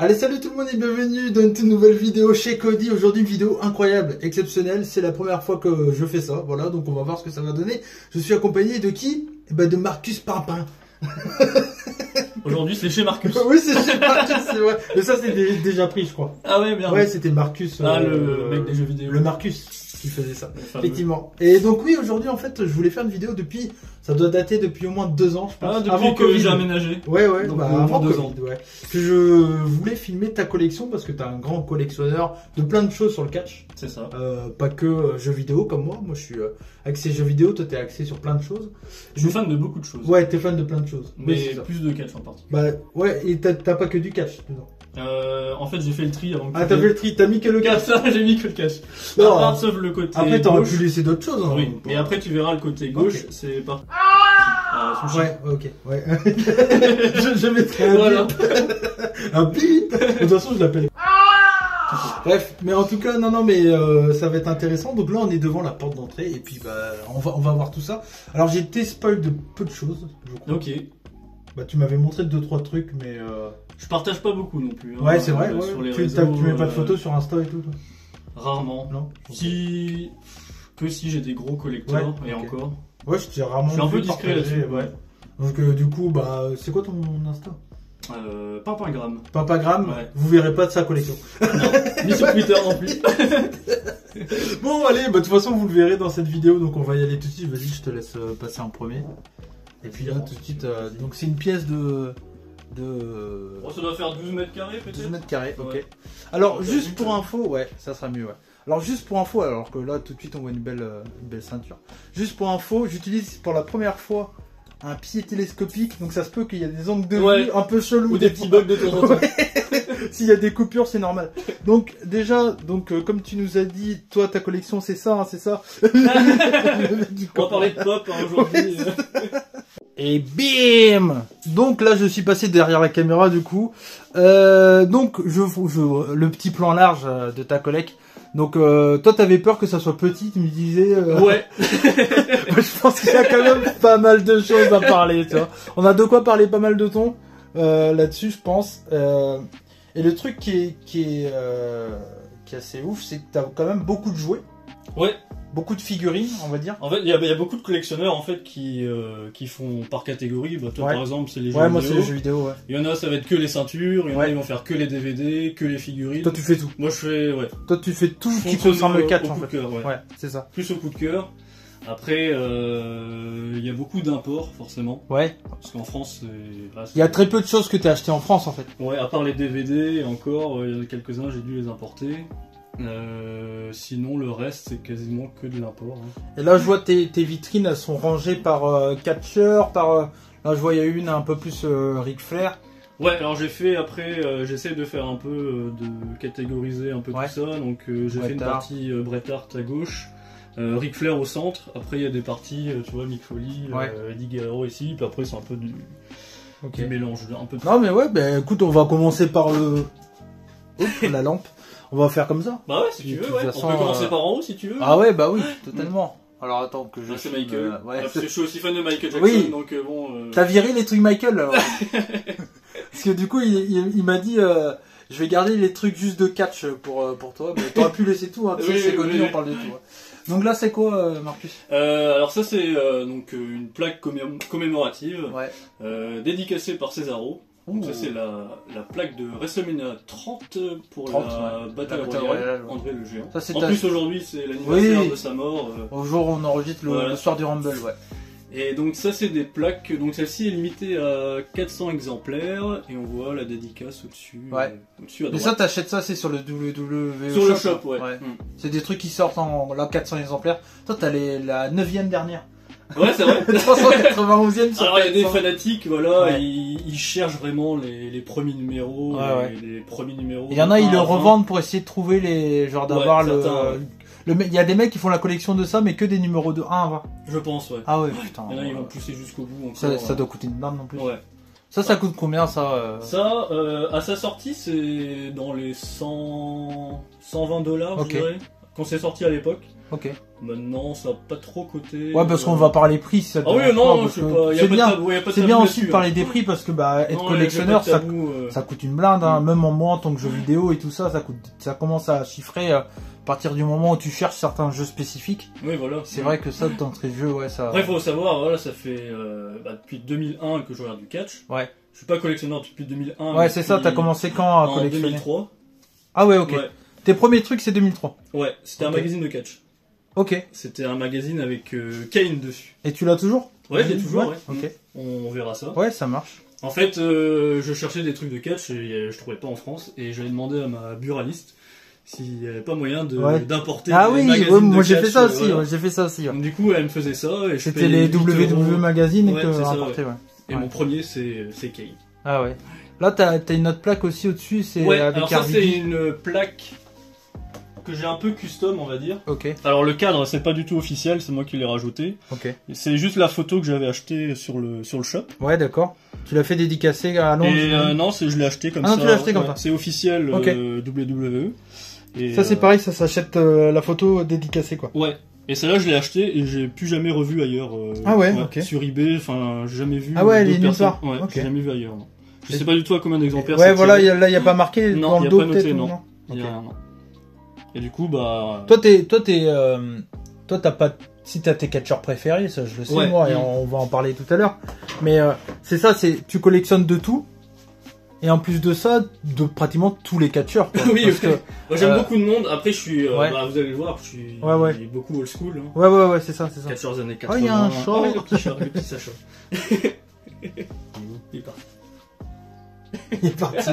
Allez, salut tout le monde et bienvenue dans une toute nouvelle vidéo chez Cody. Aujourd'hui, une vidéo incroyable, exceptionnelle. C'est la première fois que je fais ça. Voilà, donc on va voir ce que ça va donner. Je suis accompagné de qui? Eh ben, de Marcus Pimpin. Aujourd'hui, c'est chez Marcus. Oui, c'est chez Marcus, c'est vrai. Mais ça, c'est déjà pris, je crois. Ah ouais, bien. Ouais, c'était Marcus. Ah, le mec des jeux vidéo. Le Marcus qui faisait ça. Effectivement. Et donc oui, aujourd'hui, en fait, je voulais faire une vidéo depuis... Ça doit dater depuis au moins 2 ans, je pense. Ah, depuis avant que j'ai aménagé. Ouais, ouais, donc, bah, avant 2 Covid, ans. ouais. Que je voulais filmer ta collection parce que t'es un grand collectionneur de plein de choses sur le catch. C'est ça. Pas que jeux vidéo comme moi. Moi, je suis axé jeux vidéo. Toi, t'es axé sur plein de choses. Je suis fan de beaucoup de choses. Ouais, t'es fan de plein de choses. Mais Oui, plus de catch en particulier. bah, ouais, et t'as pas que du catch dedans. En fait, j'ai fait le tri avant que Ah, t'as fait le tri, t'as mis que le catch. ça, j'ai mis que le catch. Non, À part, sauf le côté après, t'aurais gauche. pu laisser d'autres choses. Hein, Oui, et après, tu verras le côté gauche, Ok. c'est pas. Sushi. Ouais, ok, ouais. je mettrai un Voilà. bip. Un bip. De toute façon, je l'appelle. Bref, mais en tout cas, non, mais ça va être intéressant. Donc là, on est devant la porte d'entrée et puis bah, on va voir tout ça. Alors, j'ai été spoil de peu de choses, je crois. Ok. Bah, tu m'avais montré 2-3 trucs, mais Je partage pas beaucoup non plus. Hein, ouais, c'est vrai. Ouais. Sur les Tu réseaux, mets pas de photos sur Insta et tout, toi? Rarement. Non. Si. Que si j'ai des gros collecteurs, Ouais, et ok. encore. Ouais, je t'ai rarement Je suis un peu vu discret partager, là-dessus. ouais. Donc du coup, bah, c'est quoi ton Insta? Pimpagramme. Papagramme. Ouais. Vous verrez pas de sa collection. Non, ni sur Twitter non plus. Bon, allez, bah, de toute façon, vous le verrez dans cette vidéo, donc on va y aller tout de suite. Vas-y, je te laisse passer en premier. Et puis là, tout de suite, donc c'est une pièce de Bon, ça doit faire 12 mètres carrés peut-être. 12 mètres carrés, ok. Ouais. Alors, Donc, juste une pour seule. info, ouais, ça sera mieux, ouais. Alors, juste pour info, alors que là, tout de suite, on voit une belle ceinture. Juste pour info, j'utilise pour la première fois un pied télescopique, donc ça se peut qu'il y a des angles de Ouais. vue un peu chelous. Ou des petits bugs de temps en temps. S'il y a des coupures, c'est normal. Donc déjà, comme tu nous as dit, toi ta collection c'est ça, hein, c'est ça. On va parler de pop hein, aujourd'hui. Et bim. Donc là, je suis passé derrière la caméra du coup. Donc le petit plan large de ta collecte. Donc toi t'avais peur que ça soit petit, tu me disais. Ouais. Moi, je pense qu'il y a quand même pas mal de choses à parler, tu vois. On a de quoi parler pas mal de temps là-dessus, je pense. Et le truc qui est assez ouf, c'est que t'as quand même beaucoup de jouets, Ouais. beaucoup de figurines, on va dire. En fait, il y a beaucoup de collectionneurs en fait qui font par catégorie. Bah, toi Ouais. par exemple, c'est les jeux Ouais, moi c'est vidéo. les jeux vidéo, ouais. Il y en a, ça va être que les ceintures. Il y en a, Ouais. ils vont faire que les DVD, que les figurines. Toi tu fais tout. Moi, je fais Toi tu fais tout ce qui fonctionne concerne le catch au en coup de fait. cœur, ouais. Ouais, c'est ça. Plus au coup de cœur. Après, il y a beaucoup d'imports forcément, Ouais. parce qu'en France, Il y a très peu de choses que t'as acheté en France en fait. ouais, à part les DVD, et encore, il y en a quelques-uns, j'ai dû les importer. Sinon, le reste, c'est quasiment que de l'import. Hein. Et là je vois tes vitrines, elles sont rangées par catcheur, par... là je vois il y a une un peu plus Ric Flair. Ouais, alors j'ai fait après, j'essaie de faire un peu, de catégoriser un peu Ouais. tout ça. Donc j'ai Bret fait une Hart. partie Bret Hart à gauche, Ric Flair au centre. Après il y a des parties, tu vois, Mick Foley, Ouais. Eddie Guerrero ici. Puis après c'est un peu du mélange, un peu de... Non mais ouais, bah écoute, on va commencer par le... Oups, la lampe. On va faire comme ça. Bah ouais, si tu De veux, toute ouais. façon, On peut commencer par en haut si tu veux. Ah ouais, bah oui, totalement. Alors attends que je... Ah, c'est Michael. ouais. Parce que je suis aussi fan de Michael Jackson, Oui. donc bon... T'as viré les trucs Michael là, ouais. Parce que du coup, il m'a dit... je vais garder les trucs juste de catch pour toi, mais t'aurais pu laisser tout, hein. Tu sais, Oui, c'est oui, connu, oui. on parle de tout. Ouais. Donc là, c'est quoi, Marcus? alors ça c'est donc une plaque commémorative, Ouais. dédicacée par Cesaro. Donc Ouh. ça c'est la plaque de WrestleMania 30 pour 30, la ouais. Battle La Battle Royale, Royale, ouais. André le Géant. Ça, c'est En ta- plus aujourd'hui c'est l'anniversaire Oui. de sa mort. Au jour où on enregistre Voilà. le soir du Rumble, ouais. Et donc ça c'est des plaques, donc celle-ci est limitée à 400 exemplaires et on voit la dédicace au-dessus. Ouais. Au-dessus à Mais droite. ça, t'achètes ça, c'est sur le WWE Sur le shop, ouais. C'est des trucs qui sortent en là, 400 exemplaires. Toi, t'as la 9ème dernière. Ouais, c'est vrai. 391ème sur Alors il y a des 400. fanatiques, voilà, Ouais. ils cherchent vraiment les premiers numéros, Ouais, ouais. les premiers numéros. Il y en a, ils de le 1 à 20. revendent pour essayer de trouver les, genre d'avoir Ouais, certains, ouais. il y a des mecs qui font la collection de ça, mais que des numéros de 1 à 20. Je pense, ouais. Ah ouais, putain. Il y en a, ils vont pousser jusqu'au bout encore. Ça doit coûter une blinde non plus. Ouais. Ça coûte combien ça Ça, à sa sortie, c'est dans les 120 $, Ok. je dirais. quand c'est sorti à l'époque. Ok. Maintenant, ça n'a pas trop coté. Ouais, parce qu'on va parler prix, si ça te Ah oui, dérange non, parce c'est que pas. c'est bien. C'est bien aussi de dessus, parler des prix parce que bah être Non, collectionneur, y a pas de tabou, ça coûte une blinde, hein. Même en moi en tant que jeu vidéo et tout ça, ça commence à chiffrer à partir du moment où tu cherches certains jeux spécifiques. Oui, voilà. C'est vrai que ça, d'entrée de jeu, ouais, ça. Après, il faut savoir, voilà, ça fait depuis 2001 que je regarde du catch. Ouais. Je suis pas collectionneur depuis 2001. Ouais, c'est ça. T'as commencé quand à en collectionner? 2003. Ah ouais, ok. Ouais, Tes premiers trucs, c'est 2003. ouais, c'était un Ok. magazine de catch. Ok. C'était un magazine avec Kane dessus. Et tu l'as toujours? Ouais, j'ai toujours, ouais. Ok. On verra ça. Ouais, ça marche. En fait, je cherchais des trucs de catch et je trouvais pas en France. Et j'avais demandé à ma buraliste s'il n'y avait pas moyen Ouais. d'importer Ah des oui, magazines ouais, de moi j'ai catch, fait ça aussi. voilà. Ouais, j'ai fait ça aussi. Ouais. Donc, du coup, elle me faisait ça. Et je C'était payais les 8 euros. WW magazines Ouais, que c'est ça, rapporté, ouais. Et mon premier, c'est Kane. Ah ouais. Là, t'as une autre plaque aussi au-dessus, c'est Ouais, avec alors ça, RVD. c'est une plaque que j'ai un peu custom, on va dire. Ok, Alors, le cadre, c'est pas du tout officiel, c'est moi qui l'ai rajouté. ok. C'est juste la photo que j'avais achetée sur le shop. Ouais, d'accord. Tu l'as fait dédicacer à Londres? Et non, je l'ai acheté comme Ah ça. non, tu l'as acheté comme ça. C'est officiel Ok. WWE. Et, Ça, c'est pareil, ça s'achète la photo dédicacée, quoi. Ouais. Et celle-là, je l'ai acheté et j'ai plus jamais revu ailleurs. Ah ouais, ok. Sur eBay, enfin, j'ai jamais vu. Ah ouais, elle est d'autres nulle personnes. part. Ouais, Ok. j'ai jamais vu ailleurs. Non. Je Et- sais pas du tout à combien d'exemplaires. Ouais, c'est voilà, tiré. là, il n'y a pas marqué Non, dans y le a dos, pas noté, peut-être, non. ou non? Il y a Ok. rien, non. Et du coup, bah. Toi, t'as pas. Si t'as tes catcheurs préférés, ça je le sais Ouais. moi, et on va en parler tout à l'heure. Mais c'est ça, tu collectionnes de tout. Et en plus de ça, de pratiquement tous les catcheurs. Quoi. Oui, Parce ok. Moi, j'aime euh, beaucoup de monde. Après, je suis. ouais. Bah, vous allez le voir, je suis Ouais. beaucoup old school. Hein. Ouais, c'est ça, c'est ça. Catcheurs années Oh, 80. il y a un chat. Oh, le petit chat, le petit Sacha. Il est parti. Il est parti.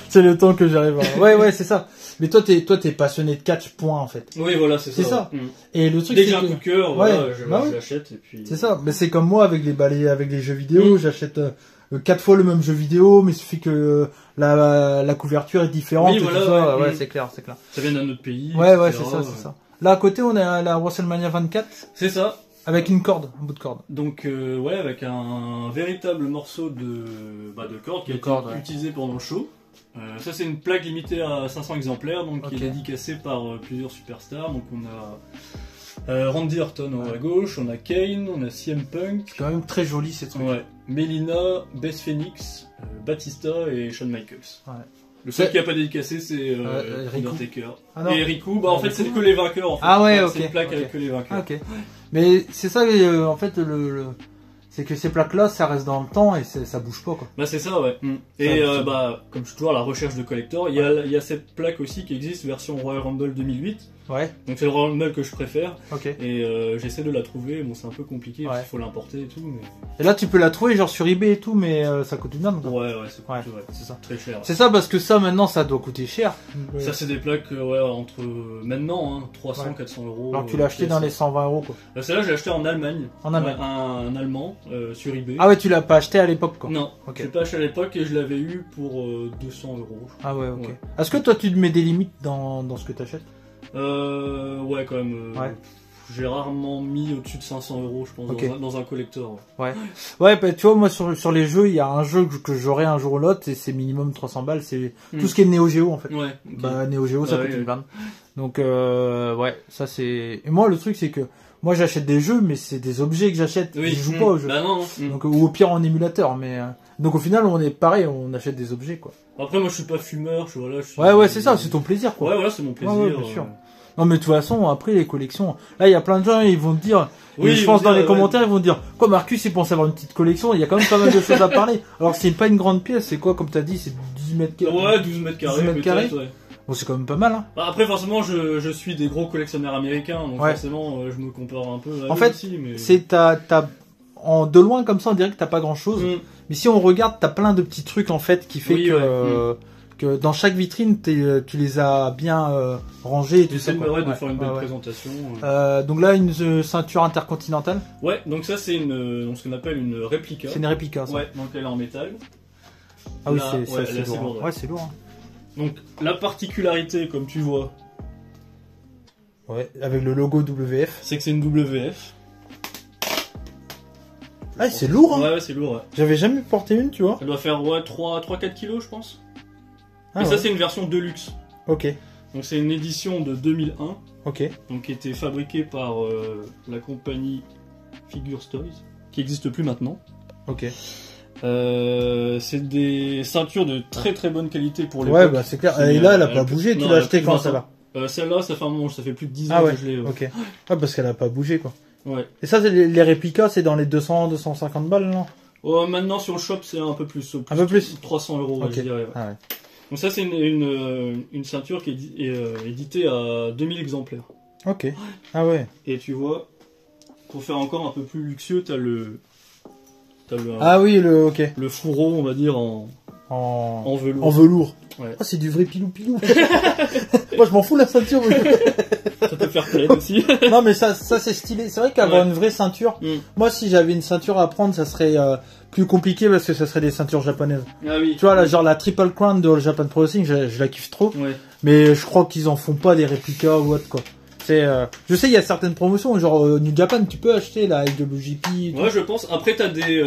C'est le temps que j'arrive à... Ouais, c'est ça. Mais toi, t'es passionné de catch, point, en fait. Oui, voilà, c'est ça. C'est ça. Ouais. Mm. Et le truc, Dès que c'est j'ai un coup de cœur, Ouais, voilà, je bah oui. l'achète et puis. C'est ça. Mais c'est comme moi avec les balais, avec les jeux vidéo. J'achète 4 fois le même jeu vidéo, mais il suffit que la couverture est différente. Oui, et voilà, tout ça. ouais. Ouais, c'est clair. Ça vient d'un autre pays. Ouais, etc., c'est ça. Là, à côté, on a la WrestleMania 24 C'est ça. avec une corde, un bout de corde. Donc, ouais, avec un véritable morceau de corde qui a De corde, été ouais. utilisé pendant le show. Ça, c'est une plaque limitée à 500 exemplaires, donc qui Ok. est dédicacée par plusieurs superstars. Donc, on a Randy Orton en haut à gauche, on a Kane, on a CM Punk, C'est quand même très joli ces trucs. ouais, Melina, Beth Phoenix, Batista et Shawn Michaels. Ouais. Le seul C'est- qui a pas dédicacé, c'est Riku. Undertaker. Ah non. Et Riku, bah en fait, Riku. c'est que les vainqueurs. En fait. Ah ouais, Ouais, ok, C'est une plaque ok. avec que les vainqueurs. Ah, ok. Mais c'est ça, en fait, c'est que ces plaques-là, ça reste dans le temps et ça bouge pas, quoi. Bah c'est ça, ouais. Et Ça- bah comme je suis toujours à la recherche de collector, il y a cette plaque aussi qui existe version Royal Rumble 2008. Ouais, Donc c'est le Royal Rumble que je préfère ok. et j'essaie de la trouver. Bon c'est un peu compliqué parce Ouais. qu'il faut l'importer et tout, mais Et là, tu peux la trouver genre sur eBay et tout, mais ça coûte une blinde, quoi. ouais c'est Ouais, ouais, c'est ça. très cher. C'est ça parce que ça, maintenant, ça doit coûter cher. Ça c'est des plaques ouais entre maintenant 300 Ouais. 400 euros. Alors que tu l'as acheté dans les 120 euros, quoi. Celle-là j'ai acheté en Allemagne. En Allemagne. Ouais, un allemand sur eBay. Ah ouais, tu l'as pas acheté à l'époque, quoi. Non, Ok. je l'ai pas acheté à l'époque et je l'avais eu pour 200 euros. Ah ouais, ok. Ouais. Est-ce que toi, tu te mets des limites dans ce que tu achètes? Ouais, quand même. Ouais. J'ai rarement mis au-dessus de 500 euros, je pense, Ok. dans un collector. Ouais, bah, tu vois, moi, sur les jeux, il y a un jeu que j'aurai un jour ou l'autre, et c'est minimum 300 balles, c'est tout ce qui est Neo Geo, en fait. Ouais. ok. Bah, Neo Geo, ça Bah, coûte ouais, une ouais. blinde. Donc, ouais, ça c'est... Et moi, le truc, c'est que moi, j'achète des jeux, mais c'est des objets que j'achète. Oui. Je joue pas aux jeux. Bah non. non. Donc, ou au pire en émulateur, mais... Donc, au final, on est pareil, on achète des objets, quoi. Après, moi, je suis pas fumeur. Je suis... Ouais, c'est ça, c'est ton plaisir, quoi. Ouais, voilà, c'est mon plaisir. Ouais, bien sûr. Non, mais de toute façon, après, les collections... Là, il y a plein de gens, ils vont te dire... Oui, et je ils pense vont dans dire, les commentaires, ils vont te dire quoi, Marcus, il pense avoir une petite collection. Il y a quand même pas mal de choses à parler. Alors, c'est pas une grande pièce, c'est quoi, comme t'as dit, c'est 10 mètres carrés. Ouais, 12 mètres carrés. 12 mètres carrés. peut-être, ouais. Bon, c'est quand même pas mal, hein. Bah, après, forcément, je suis des gros collectionneurs américains, donc Ouais. forcément, je me compare un peu à En eux fait, aussi, mais... C'est de loin comme ça, on dirait que t'as pas grand chose. Mm. Mais si on regarde, t'as plein de petits trucs en fait qui fait Oui, que dans chaque vitrine, tu les as bien rangés et tout ça. J'essaie quoi. de faire une belle ouais. présentation. Donc là, une ceinture intercontinentale. Ouais, donc ça, c'est donc ce qu'on appelle une réplica. C'est une réplica, ça. Ouais, donc elle est en métal. Ah oui, Là, c'est ouais, assez là, c'est lourd. lourd, Ouais, ouais. c'est lourd. hein. Donc la particularité, comme tu vois, Ouais, avec le logo WF. c'est que c'est une WF. Ah, c'est lourd, hein. Ouais, c'est lourd, ouais. J'avais jamais porté une, tu vois. Ça doit faire 3-4 kilos, je pense. Ah, Et ça, ouais. c'est une version Deluxe. Ok. Donc c'est une édition de 2001, Ok. donc qui était fabriquée par la compagnie Figure Toys, qui n'existe plus maintenant. Ok. C'est des ceintures de très très bonne qualité pour l'époque. Ouais, bah c'est clair. Et là, elle a pas bougé. Tu non, l'as elle a acheté plus quand 20 celle-là? Celle-là, ça fait un moment, ça fait plus de 10 ans Ah ouais. que je l'ai. Ok. Ah, parce qu'elle a pas bougé, quoi. Ouais. Et ça, les réplicas, c'est dans les 200, 250 balles, non? Maintenant sur le shop, c'est un peu plus. Un peu plus 300 €, Ok. je dirais. Ouais. Ah ouais. Donc ça, c'est une ceinture qui est éditée à 2000 exemplaires. Ok. Ah ouais. Et tu vois, pour faire encore un peu plus luxueux, t'as le Ah oui, ok. le fourreau, on va dire, en En velours. en velours. Ouais. Oh, c'est du vrai pilou-pilou. Moi, je m'en fous de la ceinture. Ça peut faire plaisir aussi. Non, mais ça c'est stylé. C'est vrai qu'avoir Ouais. une vraie ceinture, Mm. moi, si j'avais une ceinture à prendre, ça serait plus compliqué parce que ça serait des ceintures japonaises. Ah oui. Tu vois, là, genre la Triple Crown de All Japan Pro Wrestling, je la kiffe trop. Ouais. Mais je crois qu'ils en font pas des réplicas ou autre, quoi. C'est, je sais, il y a certaines promotions, genre New Japan, tu peux acheter la IWGP. Ouais, je pense. Après, t'as des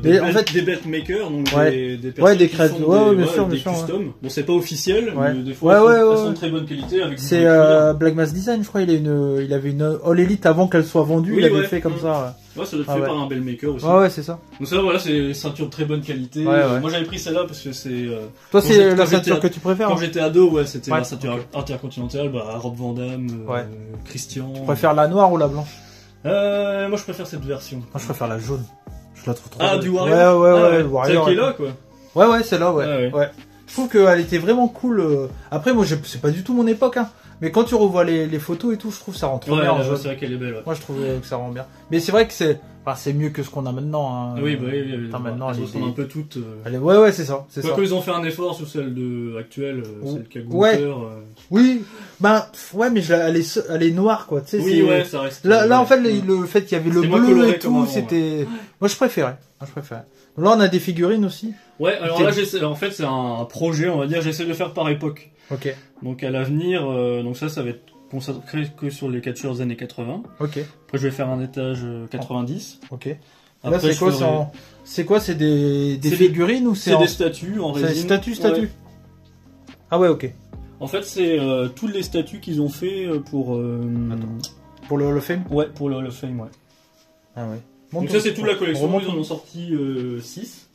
Mais en fait- des bet makers, donc Ouais. des personnes Ouais, des qui créateurs. font Ouais, des, bien sûr, des bien sûr, customs. Bon, c'est pas officiel, Ouais. mais des fois, Ouais, elles ouais, sont ouais. de très bonne qualité avec du C'est cuir. Black Mass Design, je crois, il avait une All Elite avant qu'elle soit vendue, Oui, il avait ouais. fait comme Mm. ça. Ouais, ça doit être Ah fait ouais. par un bel maker aussi. Ouais, ouais, c'est ça. Donc ça, voilà, c'est une ceinture de très bonne qualité. Ouais, ouais. Moi, j'avais pris celle-là parce que c'est... Toi, Quand c'est j'ai- la quand ceinture j'étais- que tu préfères? Quand j'étais ado, ouais, c'était Ouais, la ceinture intercontinentale, bah, Rob Van Dam, Ouais. Christian. Tu préfères la noire ou la blanche? Moi, je préfère cette version. Moi, je préfère la jaune. Je la trouve trop Ah, belle. du Warrior. Ouais, Ah, le Warrior. Celle qui est ouais. là, quoi. Ouais, ouais, c'est là, ouais. Ah, ouais. Ouais. Je trouve qu'elle était vraiment cool. Après, moi, c'est pas du tout mon époque, hein. Mais quand tu revois les photos et tout, je trouve que ça rend trop Ouais, bien en ouais, jaune. c'est vrai qu'elle est belle, ouais. Moi, je trouve que ça rend bien. Mais c'est vrai que c'est mieux que ce qu'on a maintenant. Hein. Oui, bah oui, Attends, maintenant, elles elle ressemblent est- un peu toutes. Ouais, ouais, c'est ça. C'est ça. Quoique ils ont fait un effort sur celle actuelle, celle qui a Ouais. Gunther. Oui, ben, ouais, mais elle est noire, quoi. Tu sais, Oui, c'est- ouais, ça reste. Là, ouais. en fait, le fait qu'il y avait le C'était moins bleu coloré et comme tout, avant, c'était. Moi, je préférais. Là, on a des figurines aussi. Ouais, alors là, en fait, c'est un projet, on va dire, j'essaie de le faire par époque. Ok. Donc à l'avenir, donc ça va être consacré que sur les catcheurs des années 80. Ok. Après, je vais faire un étage 90. Ok. Là, Après, c'est je quoi? ferai- C'est quoi? C'est des C'est figurines ou C'est en... des statues en C'est résine. statues? Ouais. Ah ouais, ok. En fait, c'est tous les statues qu'ils ont fait pour. Pour le Hall of Fame? Ouais, pour le Hall of Fame, ouais. Ah ouais. Donc ça, c'est toute la collection. Remonte. Ils en ont sorti 6.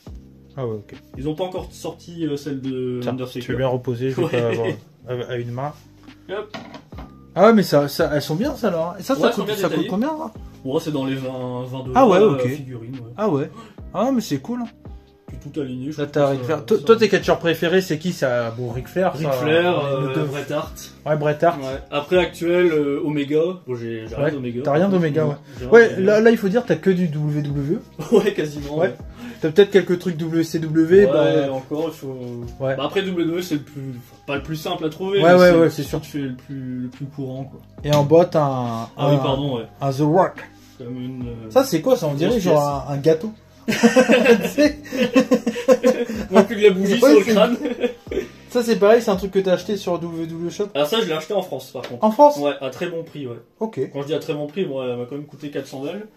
Ah ouais, ok. Ils n'ont pas encore sorti celle de Tiens, Undertaker. tu veux bien reposer, je vais Ouais. pas avoir à une main. Hop. Ah ouais, mais elles sont bien, ça, là. Et ça, Ouais, elles sont bien ça coûte détaillées. combien, là? Ouais, c'est dans les 20 $. Ah ouais, ok. Figurines, ouais. Ah ouais. Ah, mais c'est cool. Puis tout aligné. je Là, trouve t'as que Ric ça- Flair. ça- Toi, tes catcheurs préférés, c'est qui? Ça, bon, Ric Flair. Ric ça, Flair, le deux. Bret Hart. Ouais, Bret Hart. Ouais. Après actuel, Omega. Bon, j'ai rien Ouais, d'Omega. t'as rien d'Omega, ouais. J'ai rien Ouais, d'Omega. là, il faut dire, t'as que du WWE. Ouais, quasiment. Ouais. T'as peut-être quelques trucs WCW. Ouais, bah, encore, il faut. Ouais. Bah, après, WWE, c'est pas le plus simple à trouver. Ouais, mais ouais, c'est c'est sûr. ce qui fait le plus courant, quoi. Et en bas, t'as Ah oui, pardon, ouais. un The Rock. Comme une. Ça, c'est quoi? Ça, on dirait grosse genre un gâteau. Tu sais, Moins plus que la bougie Ouais, sur le c'est- crâne. ça, c'est pareil, c'est un truc que t'as acheté sur WWE Shop. Alors, ça, je l'ai acheté en France, par contre. En France? Ouais, à très bon prix, ouais. Ok. Quand je dis à très bon prix, bon, elle m'a quand même coûté 400 balles.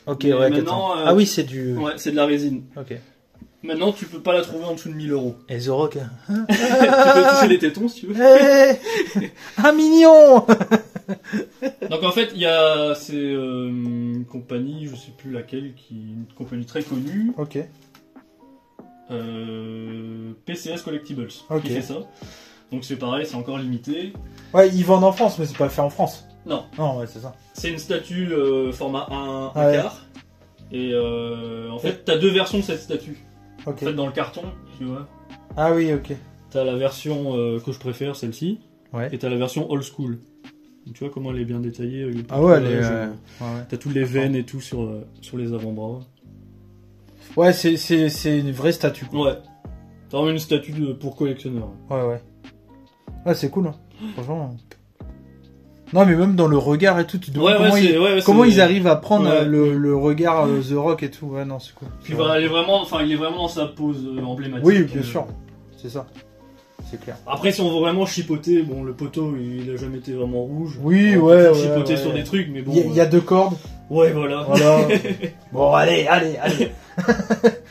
Ok, Mais ouais, maintenant, 400. Ah oui, c'est du. Ouais, c'est de la résine. Ok. Maintenant, tu peux pas la trouver en dessous de 1000 €. Et The Rock. Tu peux toucher les tétons si tu veux. Hey un mignon. Donc en fait, c'est une compagnie, je sais plus laquelle, une compagnie très connue, Ok. PCS Collectibles, Ok. qui fait ça. Donc c'est pareil, c'est encore limité. Ouais, ils vendent en France, mais c'est pas fait en France. Non, Non, ouais, c'est ça. c'est une statue format 1 Ah ouais. quart. Et en fait, t'as deux versions de cette statue. Ok. En fait, dans le carton, tu vois, Ah oui, ok. t'as la version que je préfère, celle-ci, Ouais. et t'as la version old school. Donc, tu vois comment elle est bien détaillée avec le Ah ouais, tatouage, ouais. T'as toutes les veines et tout sur les avant-bras. Ouais, c'est une vraie statue. Quoi. Ouais. C'est vraiment une statue pour collectionneur. Ouais, ouais. Ouais, c'est cool. Hein. Franchement. Non, mais même dans le regard et tout, tu te demandes comment ils arrivent à prendre Ouais. le regard The Rock et tout. Ouais, non, c'est cool. Puis voilà, il est vraiment dans sa pose emblématique. Oui, bien sûr. C'est ça. C'est clair. Après, si on veut vraiment chipoter, bon, le poteau, il a jamais été vraiment rouge. Oui, On ouais, peut ouais. chipoter ouais. sur des trucs, mais bon. Il y a deux cordes. Ouais, voilà. Voilà. Bon, allez.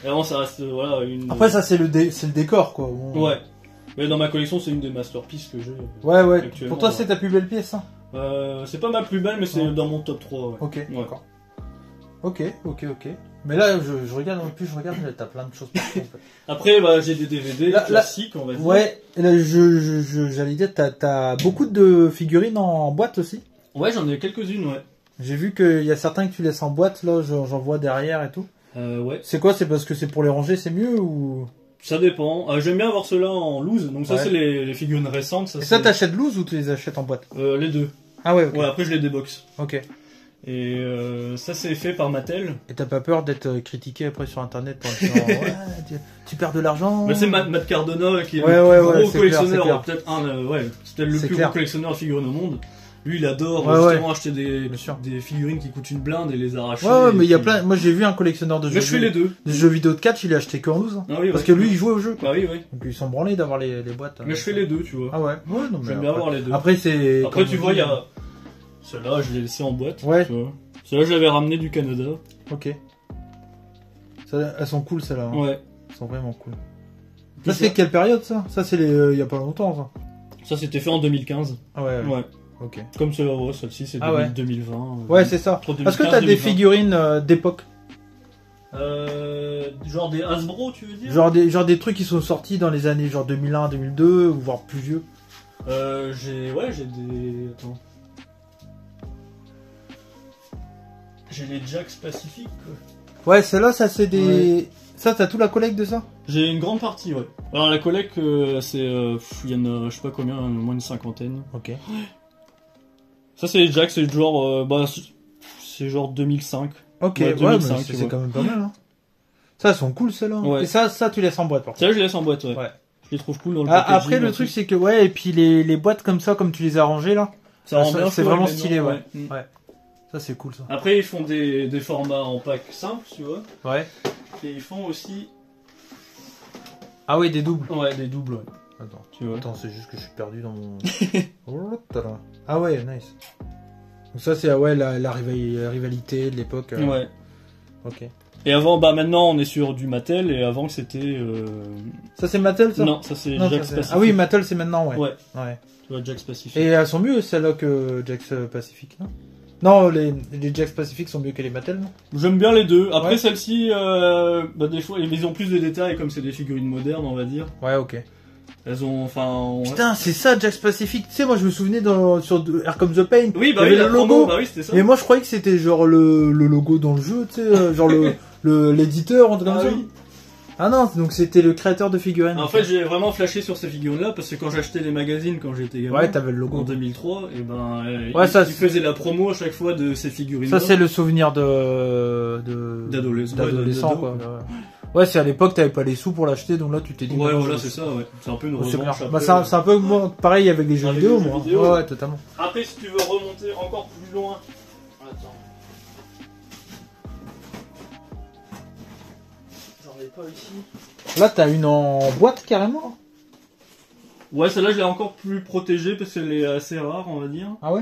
Vraiment, ça reste, voilà, une. Après, ça, c'est le décor, quoi. Bon. Ouais. Mais dans ma collection, c'est une des masterpieces que j'ai. Ouais, ouais. Actuellement, Pour toi, ouais. c'est ta plus belle pièce, ça? C'est pas ma plus belle, mais c'est Ouais. dans mon top 3. Ouais. Ok, Ouais. d'accord. Ok. Mais là, je regarde, en plus, t'as plein de choses partout, en fait. Après, bah, j'ai des DVD Là- classiques, on va dire. Ouais, et là, j'allais dire, t'as beaucoup de figurines en boîte aussi. Ouais, j'en ai quelques-unes, ouais. J'ai vu qu'il y a certains que tu laisses en boîte, là, j'en vois derrière et tout. Ouais. C'est quoi? C'est parce que c'est pour les ranger, c'est mieux ou... Ça dépend. J'aime bien avoir ceux-là en loose. Donc ça, Ouais. c'est les figurines récentes. Ça, Et ça, c'est- t'achètes loose ou tu les achètes en boîte? Les deux. Ah ouais, ok. Ouais, après, je les déboxe. Ok. Et ça, c'est fait par Mattel. Et t'as pas peur d'être critiqué après sur internet en disant ouais, tu perds de l'argent? Mais c'est Matt Cardona qui est Ouais, le ouais, plus ouais, gros c'est clair, c'est collectionneur. clair. Peut-être c'est peut-être le C'est plus clair. gros collectionneur de figurines au monde. Lui, il adore Ouais, justement acheter Bien sûr. des figurines qui coûtent une blinde et les arracher. Ouais, ouais, mais il y a Et plein. Moi, j'ai vu un collectionneur de Mais je fais les deux. de jeux vidéo de catch, il a acheté que en loose. Ah oui, Parce ouais. que lui, il jouait au jeu, quoi. Bah oui, oui. Donc, ils sont branlés d'avoir les boîtes. Mais je fais les deux, tu vois. Ah ouais? Ouais, non, mais J'aime bien après- avoir les deux. Après, c'est. Après, comme tu on vois, il dit, y a. Celle-là, je l'ai laissé en boîte. Ouais. Tu vois. Celle-là, je l'avais ramenée du Canada. Ok. Elles sont cool, celles-là. Hein. Ouais. Elles sont vraiment cool. Tout Ça, c'est ça. quelle période, ça? Ça, c'est il y a pas longtemps, ça. Ça, c'était fait en 2015. Ah ouais. Ouais. Ok. Comme celle-là, ouais, celle-ci, c'est Ah ouais. 2020. Ouais, c'est ça. Entre Est-ce que 2015, t'as des 2020. figurines d'époque? Genre des Hasbro, tu veux dire? Genre des trucs qui sont sortis dans les années genre 2001, 2002, ou voire plus vieux. J'ai des. Attends. J'ai les Jax Pacific. Quoi. Ouais, celle-là, ça c'est des... Ça, t'as tout la collecte de ça? J'ai une grande partie, ouais. Alors la collecte, c'est. Il y en a, je sais pas combien, moins une cinquantaine. Ok. Ça, c'est les Jax, c'est genre. C'est genre 2005. Ok, Ouais, ouais, 2005, mais tu c'est vois. quand même pas mal, hein. Ça, elles sont cool, celles-là. Ouais. Et ça, tu laisses en boîte, par contre. Ça, je les laisse en boîte, ouais. Ouais. Je les trouve cool dans le Ah, packaging, après, le en truc, plus. c'est que, ouais, et puis les boîtes comme ça, comme tu les as rangées, là. Ça rend ça, bien c'est chaud vraiment avec les stylé, noms, ouais. Mm. Ouais. Ça, c'est cool, ça. Après, ils font des formats en pack simples, tu vois. Ouais. Et ils font aussi. Ah oui, des doubles. Ouais, des doubles, ouais. Attends. Tu vois. Attends, c'est juste que je suis perdu dans mon... Oh, là. Ah ouais, nice. Donc ça, c'est ouais, la rivalité de l'époque. Ouais. Ok. Et avant, bah maintenant, on est sur du Mattel, et avant, c'était. Ça, c'est Mattel, ça? Non, ça c'est Non, Jax ça, c'est- Pacific. Ah oui, Mattel, c'est maintenant, ouais. Ouais, Ouais. tu vois, Jax Pacific. Et elles sont mieux, celles-là, que Jax Pacific, non? Non, les Jax Pacific sont mieux que les Mattel, non? J'aime bien les deux. Après, Ouais. celle-ci, bah des fois, ils ont plus de détails, comme c'est des figurines modernes, on va dire. Ouais, ok. Elles ont, enfin. Putain, c'est ça, Jax Pacific. Tu sais, moi, je me souvenais sur Air Comes the Pain. Oui, bah il y oui, avait la le promo, logo. bah oui, c'était ça. Et moi, je croyais que c'était genre le logo dans le jeu, tu sais, genre l'éditeur, un truc comme Ah ça. oui. Ah non, donc c'était le créateur de figurines. En fait, j'ai vraiment flashé sur ces figurines-là parce que quand j'achetais les magazines quand j'étais gamin, Ouais, t'avais le en logo. 2003, et ben, Ouais, ils ça, faisaient la promo à chaque fois de ces figurines. Ça, c'est le souvenir D'adolescent, d'adolescent, d'ado, quoi. Ouais, c'est à l'époque, t'avais pas les sous pour l'acheter, donc là, tu t'es dit. Ouais, bon, voilà, je- c'est ça, ouais. C'est un peu une Oh, c'est revanche. clair. après. Bah, c'est un peu pareil avec les jeux Avec vidéo, les jeux moi. vidéo. Ouais, ouais, totalement. Après, si tu veux remonter encore plus loin. Attends. J'en ai pas ici. Là, t'as une en boîte carrément. Ouais, celle-là, je l'ai encore plus protégée parce qu'elle est assez rare, on va dire. Ah ouais?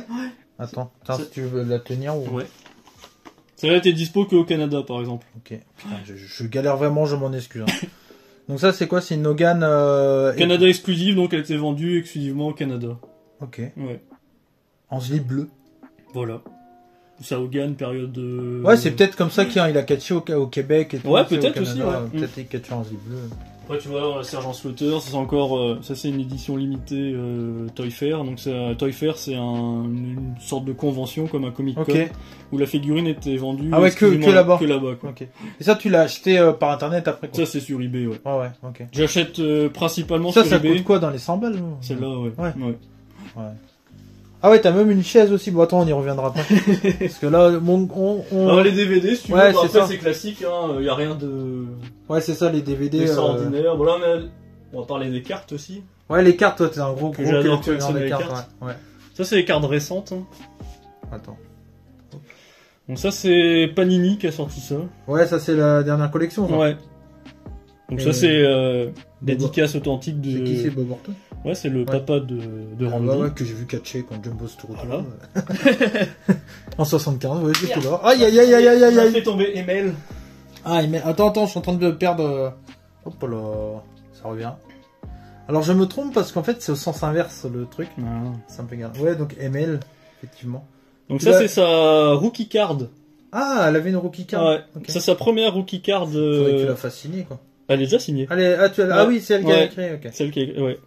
Attends, Ça- si tu veux la tenir ou. Ouais. Celle-là était dispo qu'au Canada, par exemple. Ok. Putain, je galère vraiment, je m'en excuse. Hein. Donc ça, c'est quoi? C'est une Nogan. Canada exclusive, donc elle était vendue exclusivement au Canada. Ok. Ouais. En slip bleu. Voilà. Ça Hogan, période de. Ouais, c'est peut-être comme ça qu'il a catché au Québec et tout. Ouais, tu sais, au peut-être Canada, aussi, ouais. Peut-être qu'il a catché en slip bleu. Après, tu vois, Sergent Slaughter, ça c'est encore. Ça c'est une édition limitée Toy Fair. Donc Toy Fair, c'est une sorte de convention comme un Comic Con Ok. où la figurine était vendue. Ah ouais, que exclusivement là-bas. Que là-bas, quoi. Ok. Et ça, tu l'as acheté par internet après quoi? Ça c'est sur eBay, ouais. Ouais, ouais, ok. J'achète principalement Ça, sur ça eBay. coûte quoi dans les 100 balles? Celle-là, ouais. Ouais. Ouais. Ah ouais, t'as même une chaise aussi. Bon, attends, on y reviendra pas. Parce que là, Alors, les DVD, si tu veux, Ouais, bah, c'est après ça. c'est classique, hein. Y a rien de Ouais, c'est ça, les DVD. d'extraordinaire. Voilà, mais on va parler des cartes aussi. Ouais, les cartes, toi, t'es un gros Que j'adore collectionneur collectionner des les cartes. cartes. Ouais. Ouais. Ça c'est les cartes récentes. Hein. Attends. Donc ça c'est Panini qui a sorti ça. Ouais, ça, c'est la dernière collection. ça. Ouais. Donc Et ça c'est Bob- dédicace authentique de. C'est qui, c'est Bob Orton? Ouais, c'est le papa de Ah, Randy. ouais, ouais, que j'ai vu catcher quand Jumbo se retourne. Voilà. En 75, ouais, j'étais là. Aïe, aïe, aïe, aïe, aïe, aïe, Il a aïe. fait tomber Emel. Ah, mais attends, je suis en train de perdre. Hop là, ça revient. Alors je me trompe parce qu'en fait c'est au sens inverse le truc. Ah. Ça me fait garder. Ouais, donc ML, effectivement. Donc Tu ça l'as- c'est sa rookie card. Ah, elle avait une rookie card. Ouais. Ok. C'est sa première rookie card. Faudrait que tu la fasses signer, quoi. Elle est déjà signée. Allez, ah oui, c'est elle qui a Ouais. écrit, ok. Celle qui est... Ouais.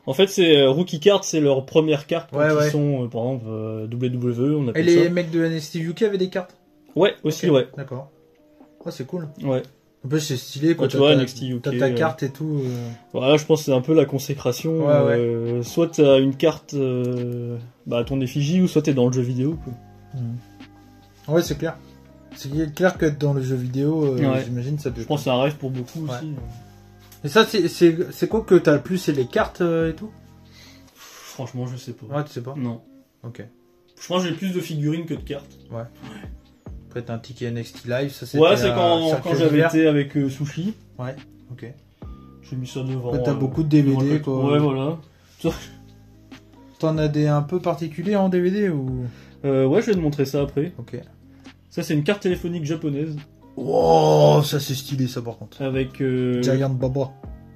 En fait, c'est rookie card, c'est leur première carte quand Ouais, ils ouais. sont, par exemple, WWE, on Et appelle les ça. mecs de NXT UK avaient des cartes. Ouais, aussi, Ok, ouais. D'accord. Oh, c'est cool. Ouais. En plus, c'est stylé, quoi. Ouais, tu vois, NXT UK, T'as ta carte et tout. Voilà, je pense que c'est un peu la consécration. Ouais, Soit t'as une carte à ton effigie, ou soit t'es dans le jeu vidéo. Quoi. Ouais, c'est clair. C'est clair que dans le jeu vidéo, Ouais. j'imagine, ça peut. Je pense que c'est un rêve pour beaucoup Ouais. aussi. Et ça, c'est quoi que t'as le plus? C'est les cartes et tout? Franchement, je sais pas. Ouais, tu sais pas? Non. Ok. Je pense que j'ai plus de figurines que de cartes. Après, t'as un ticket NXT Live, ça c'est. Ouais, c'est quand j'avais été avec Sushi. Ouais, ok. J'ai mis ça devant. Après, t'as beaucoup de devant DVD, le- quoi. Ouais, voilà. T'en as des un peu particuliers en DVD ou? Ouais, je vais te montrer ça après. Ok. Ça, c'est une carte téléphonique japonaise Oh, ça c'est stylé, ça par contre. avec Giant Baba.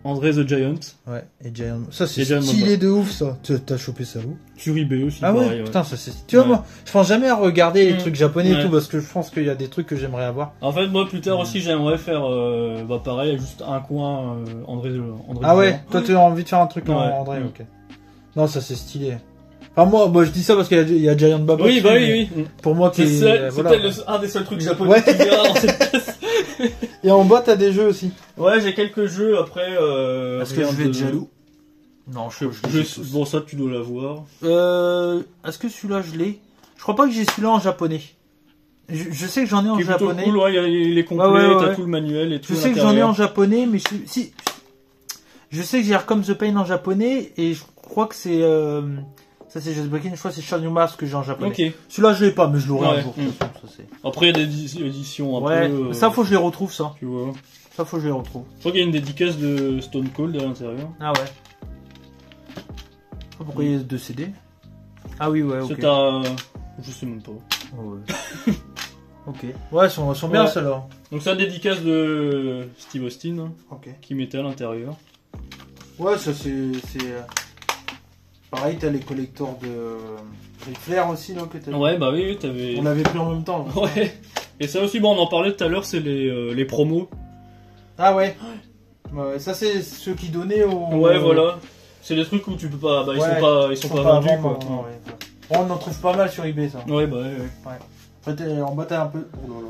André the Giant. Ouais, et Giant. Ça c'est Et Giant stylé de ouf, ça. T'as chopé ça où? Sur eBay aussi. Ah ouais, pareil, putain, ça c'est. Tu vois, Ouais. moi, je pense jamais à regarder les Mmh. trucs japonais et Ouais. tout parce que je pense qu'il y a des trucs que j'aimerais avoir. En fait, moi, plus tard aussi, j'aimerais faire pareil, juste un coin André Ah the ouais, Giant. toi tu as envie de faire un truc en Ouais. André, Mmh. ok. Non, ça c'est stylé. Enfin, moi je dis ça parce qu'il y a Giant Baba. Oui, dessus, bah mais oui, oui. Pour moi, qui C'est est. c'est Voilà. peut-être un des seuls trucs japonais Ouais. que tu verras dans cette pièce. Et en bas, t'as des jeux aussi. Ouais, j'ai quelques jeux après. Est-ce que je vais être jaloux? Non, Bon, ça, tu dois l'avoir. Est-ce que celui-là je l'ai? Je crois pas que j'ai celui-là en japonais. Je sais que j'en ai en Qui est plutôt japonais. cool, ouais, il est complet, Ouais, ouais, t'as ouais. tout le manuel et tout. Je à sais que j'en ai l'intérieur. en japonais, mais si. Je sais que j'ai Come the Pain en japonais et je crois que c'est. Ça c'est Just Breaking, je crois que c'est Shiny Mask que j'ai en japonais. Ok. Celui-là je l'ai pas, mais je l'aurai Ouais. un jour. De toute façon, ça, c'est... Après, il y a des éditions un Ouais, peu. ça faut que je les retrouve ça. Tu vois. Ça faut que je les retrouve. Je crois qu'il y a une dédicace de Stone Cold à l'intérieur. Ah ouais. Je sais pas pourquoi il y a 2 CD. Ah oui, ouais, ok. C'est un. Je sais même pas. Ouais. Ok. Ouais, elles sont bien Ouais. celles-là. Donc, c'est une dédicace de Steve Austin hein, Ok. qui mettait à l'intérieur. Ouais, ça c'est. Pareil, t'as les collectors de. Ric Flair aussi, là, que t'as. Ouais, bah oui, t'avais. On l'avait pris en même temps. Là. Ouais. Et ça aussi, bon, on en parlait tout à l'heure, c'est les promos. Ah ouais. Ouais, ça c'est ceux qui donnaient au. Ouais, voilà. C'est des trucs où tu peux pas. Bah, ils Ouais, sont pas vendus, vraiment, quoi. non, ouais. Bon, on en trouve pas mal sur eBay, ça. Ouais, bah ouais. Après, en bas, t'as un peu. Oh là là.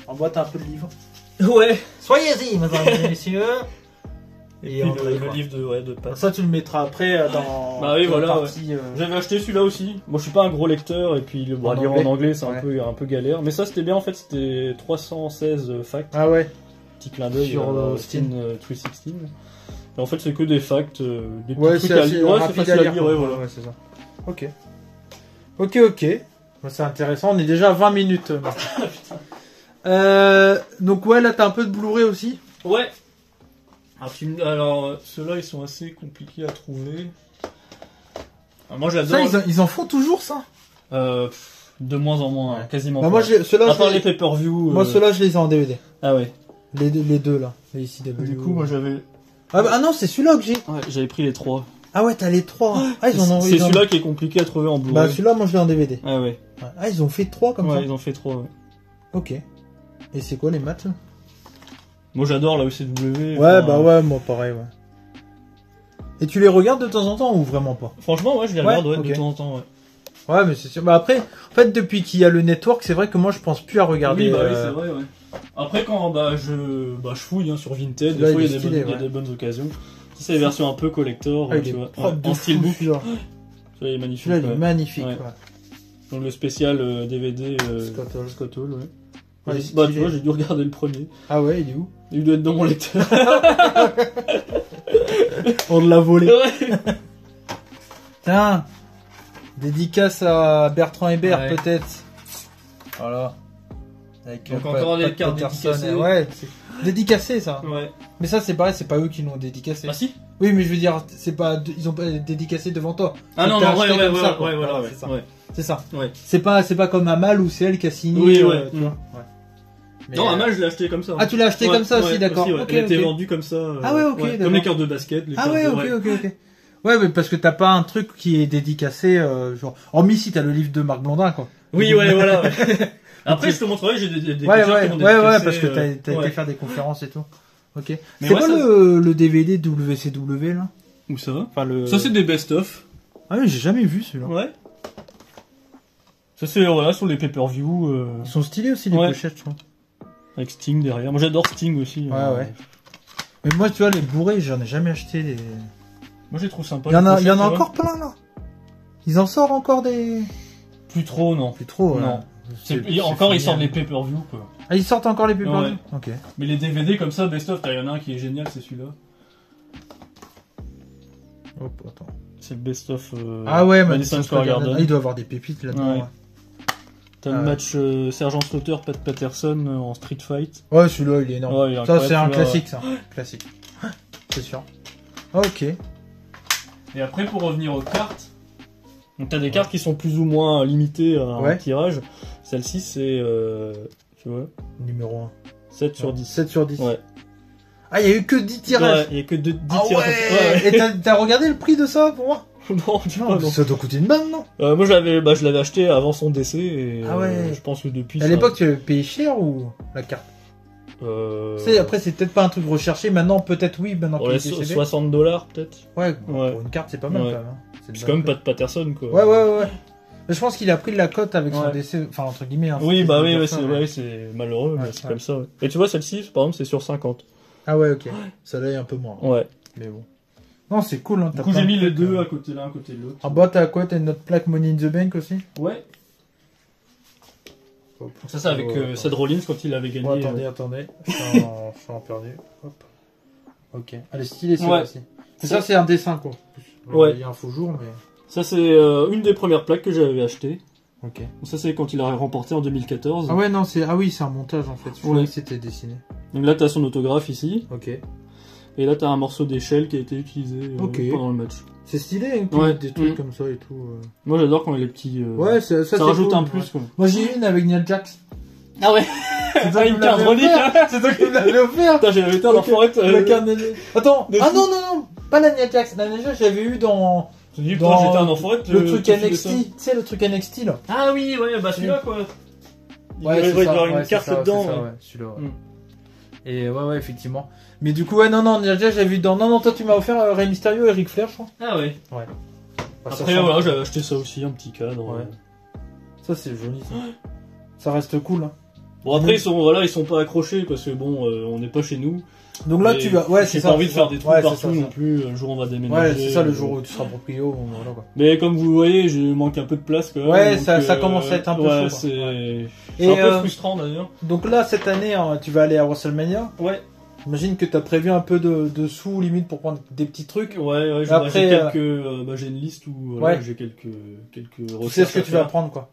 En bas, t'as un peu de livres. Ouais. Soyez-y, mesdames et messieurs. Et, Et puis André, le quoi. livre de passe. Ça, tu le mettras après dans. Bah oui, dans la voilà, partie, J'avais acheté celui-là aussi. Moi, je suis pas un gros lecteur, et puis le En lire anglais. en anglais, c'est Ouais. un peu galère. Mais ça, c'était bien, en fait, c'était 316 facts. Ah ouais. Petit clin d'œil Sur, Austin 316. Et en fait, c'est que des facts, des petits Ouais, trucs c'est à assez lire. Ouais, c'est rapide facile à lire, quoi. ouais, voilà. Ouais, c'est ça. Ok. Ok. Bah, c'est intéressant. On est déjà à 20 minutes. Donc ouais, là, t'as un peu de Blu-ray aussi. Ouais. Alors, ceux-là, ils sont assez compliqués à trouver. Ah, moi, j'adore. Ça, ils en font toujours, ça. De moins en moins, Ouais. quasiment Bah, pas. moi, ceux-là, À part je les les... pay-per-view. Moi, ceux-là, je les ai en DVD. Ah ouais. Les deux, là. Les ICW. Du coup, moi, j'avais. Ah non, c'est celui-là que j'ai. Ouais, j'avais pris les 3. Ah ouais, t'as les 3. Ah, ils en ont... C'est ils en- celui-là qui est compliqué à trouver en Blu-ray. Bah, celui-là, moi, je l'ai en DVD. Ah ouais. Ouais. Ah, ils ont fait 3 comme Ouais, ça. ils ont fait 3. Ouais. Ok. Et c'est quoi les maths, là? Moi, j'adore la ECW. Ouais, bah ouais, moi, pareil, ouais. Et tu les regardes de temps en temps ou vraiment pas? Franchement, ouais, je les Ouais, regarde ouais, ok. de temps en temps. Ouais. Ouais, mais c'est sûr. Bah après, en fait, depuis qu'il y a le network, c'est vrai que moi, je pense plus à regarder. Oui, bah oui, c'est vrai, ouais. Après, quand je fouille hein, sur Vinted, Là, des fois, il il y est a stylé, il y a ouais. des bonnes occasions. Ça, c'est les versions un peu collector, Ah, il tu est vois. propre de En fou, steelbook. celui-là. Ça, il est magnifique. Celui-là, il est ouais. magnifique. Ouais. Ouais. Donc, le spécial DVD Scott Hall. ouais. Ouais, Bah, stylé. tu vois, j'ai dû regarder le premier. Ah ouais, il est où? Il doit être dans mon lecteur. On l'a volé. Ouais. Tiens, dédicace à Bertrand Hébert, Ouais. peut-être. Voilà. Avec Donc, Pat- encore des Pat cartes Peterson. dédicacées. Ouais, c'est dédicacé ça. Ouais. Mais ça, c'est pareil, c'est pas eux qui l'ont dédicacé. Ah si? Oui, mais je veux dire, c'est pas, ils ont pas dédicacé devant toi. Ah non, T'as non, ouais, acheté ouais, comme ouais, ça, quoi. ouais, voilà, Voilà, ouais. c'est ça. Ouais. C'est ça. Ouais. C'est pas comme Amal où c'est elle qui a signé. Oui, ouais. tu vois. Ouais. Mais, Non, un match, je l'ai acheté comme ça. Ah, tu l'as acheté comme ça aussi, d'accord. Ouais. Ok, Elle était ok. vendue comme ça. Ah ouais, ok, d'accord. Comme les cartes de basket. Les Ah cartes ouais, de... ok. Ouais, mais parce que t'as pas un truc qui est dédicacé, genre, hormis si t'as le livre de Marc Blondin, quoi. Oui, voilà. Après, je te montrerai, j'ai des Ouais, t-shirts qui m'ont ouais, dédicacé, parce que t'as ouais. été faire des conférences et tout. Ok. Mais C'est ouais, quoi ça, le DVD WCW, là? Où ça va Enfin, Ça, c'est des best-of. Ah oui, j'ai jamais vu, celui-là. Ouais. Ça, c'est, voilà, sur les pay-per-view. Ils sont stylés aussi, les Ouais. pochettes, je trouve. Avec Sting derrière. Moi, j'adore Sting aussi. Ouais. Mais moi, tu vois, les bourrés, j'en ai jamais acheté. Moi, je les trouve sympas. Il y en a, les pochettes, encore plein, là. Ils en sortent encore des... Plus trop, non. Plus trop, Non. Encore, ils sortent les pay-per-view, quoi. Ah, ils sortent encore les pay-per-view? Ouais. Ok. Mais les DVD comme ça, best-of, il y en a un qui est génial, c'est celui-là. Hop, attends. C'est le best-of. Ah ouais, Madison Square Garden. Ah, il doit avoir des pépites là-dedans. Ouais. Ouais, T'as le match Sergent Slaughter, Pat Patterson en street fight. ouais, celui-là, il est énorme. Ouais, il est ça, c'est un incroyable, classique, ça. Classique. C'est sûr. Ok. Et après, pour revenir aux cartes, donc t'as des cartes qui sont plus ou moins limitées à un tirage. Celle-ci, c'est, tu vois, Numéro 1. 7 sur 10. 7 sur 10. Ouais. Ah, il y a eu que 10 tirages. Ouais, il y a que 10 Ah tirages. ouais. Et t'as regardé le prix de ça pour moi? Non, tu Non, vois, non. ça doit coûter une bande, non? Moi, je l'avais acheté avant son décès et Ah ouais. je pense que depuis. À l'époque, tu avais payé cher ou la carte? Tu sais, après, c'est peut-être pas un truc recherché. Maintenant, peut-être oui. Maintenant qu'il Ouais, est décédé. $60 peut-être. Ouais, Ouais. pour une carte, c'est pas mal Ouais. quand même. Hein. C'est quand même Pat Patterson, quoi. Ouais. Mais je pense qu'il a pris de la cote avec son Ouais. décès, enfin entre guillemets. Hein, Oui, bah oui, ça, c'est malheureux, mais c'est ouais. comme ça. Ouais. Et tu vois, celle-ci, par exemple, c'est sur 50. Ah ouais, ok. Ça là est un peu moins. Ouais. Mais bon. Non, c'est cool. Hein, Du coup, j'ai mis les deux à côté l'un, à côté de l'autre. En bas, t'as quoi? T'as notre plaque Money in the Bank aussi? Ouais. Ça, c'est avec Seth Rollins quand il avait gagné. Attendez. Je suis en perdu. Hop. Ok. Allez, stylé, c'est Ouais. aussi. Ça, c'est un dessin, quoi. Ouais. Il y a un faux jour, mais. Ça, c'est une des premières plaques que j'avais achetées. Ok. Ça, c'est quand il a remporté en 2014. Ah ouais, non, c'est un montage en fait. Je croyais que c'était dessiné. Donc là, t'as son autographe ici. Ok. Et là, t'as un morceau d'échelle qui a été utilisé pendant le match. C'est stylé, hein, Ouais. des trucs comme ça et tout. Moi, j'adore quand il est petit. Ouais, ça ça c'est rajoute cool, un plus, ouais. quoi. Moi, j'ai une avec Neil Jax. Ah ouais. C'est toi qui Une me carte l'avais relique. offert. C'est toi qui me l'avais offert. Putain, j'avais été en enfoirette. La carte Neil- Attends. de Ah fou. non, pas la Neil Jax. La Neil Jax, j'avais eu dans. Je me dis, Dans putain, j'étais un enfoirette. le truc tu fais NXT. ça. Tu sais, le truc NXT là. Ah oui, ouais, bah celui-là, quoi. Il Ouais, devrait c'est y ça. avoir une Ouais, carte c'est ça, dedans. c'est ça, ouais. ouais, celui-là. Ouais. Mm. Et ouais, effectivement. Mais du coup, ouais, non, Neil Jax, j'avais vu dans. Non, toi, tu m'as offert Rey Mysterio et Ric Flair, je crois. Ah ouais. Ouais. Après, voilà, j'avais acheté ça aussi, un petit cadre. Ouais. Ça, c'est joli. Ça reste cool. Hein. Bon, après, ils sont pas accrochés parce que bon, on n'est pas chez nous. Donc là, Mais tu vas. Ouais, c'est j'ai ça. pas envie de faire des trucs ouais, partout c'est ça, non plus. Le jour où on va déménager. Ouais, c'est ça le jour où tu seras proprio. Voilà, quoi. Mais comme vous voyez, je manque un peu de place quand même. Ouais, donc, ça commence à être un peu ouais, chaud, quoi. c'est Et un peu frustrant d'ailleurs. donc là, cette année, hein, tu vas aller à WrestleMania. Ouais. J'imagine que tu as prévu un peu de sous limite pour prendre des petits trucs. Ouais, Après, j'ai quelques, j'ai une liste où ouais. j'ai quelques Tu recherches. sais ce que à tu vas faire. prendre, quoi.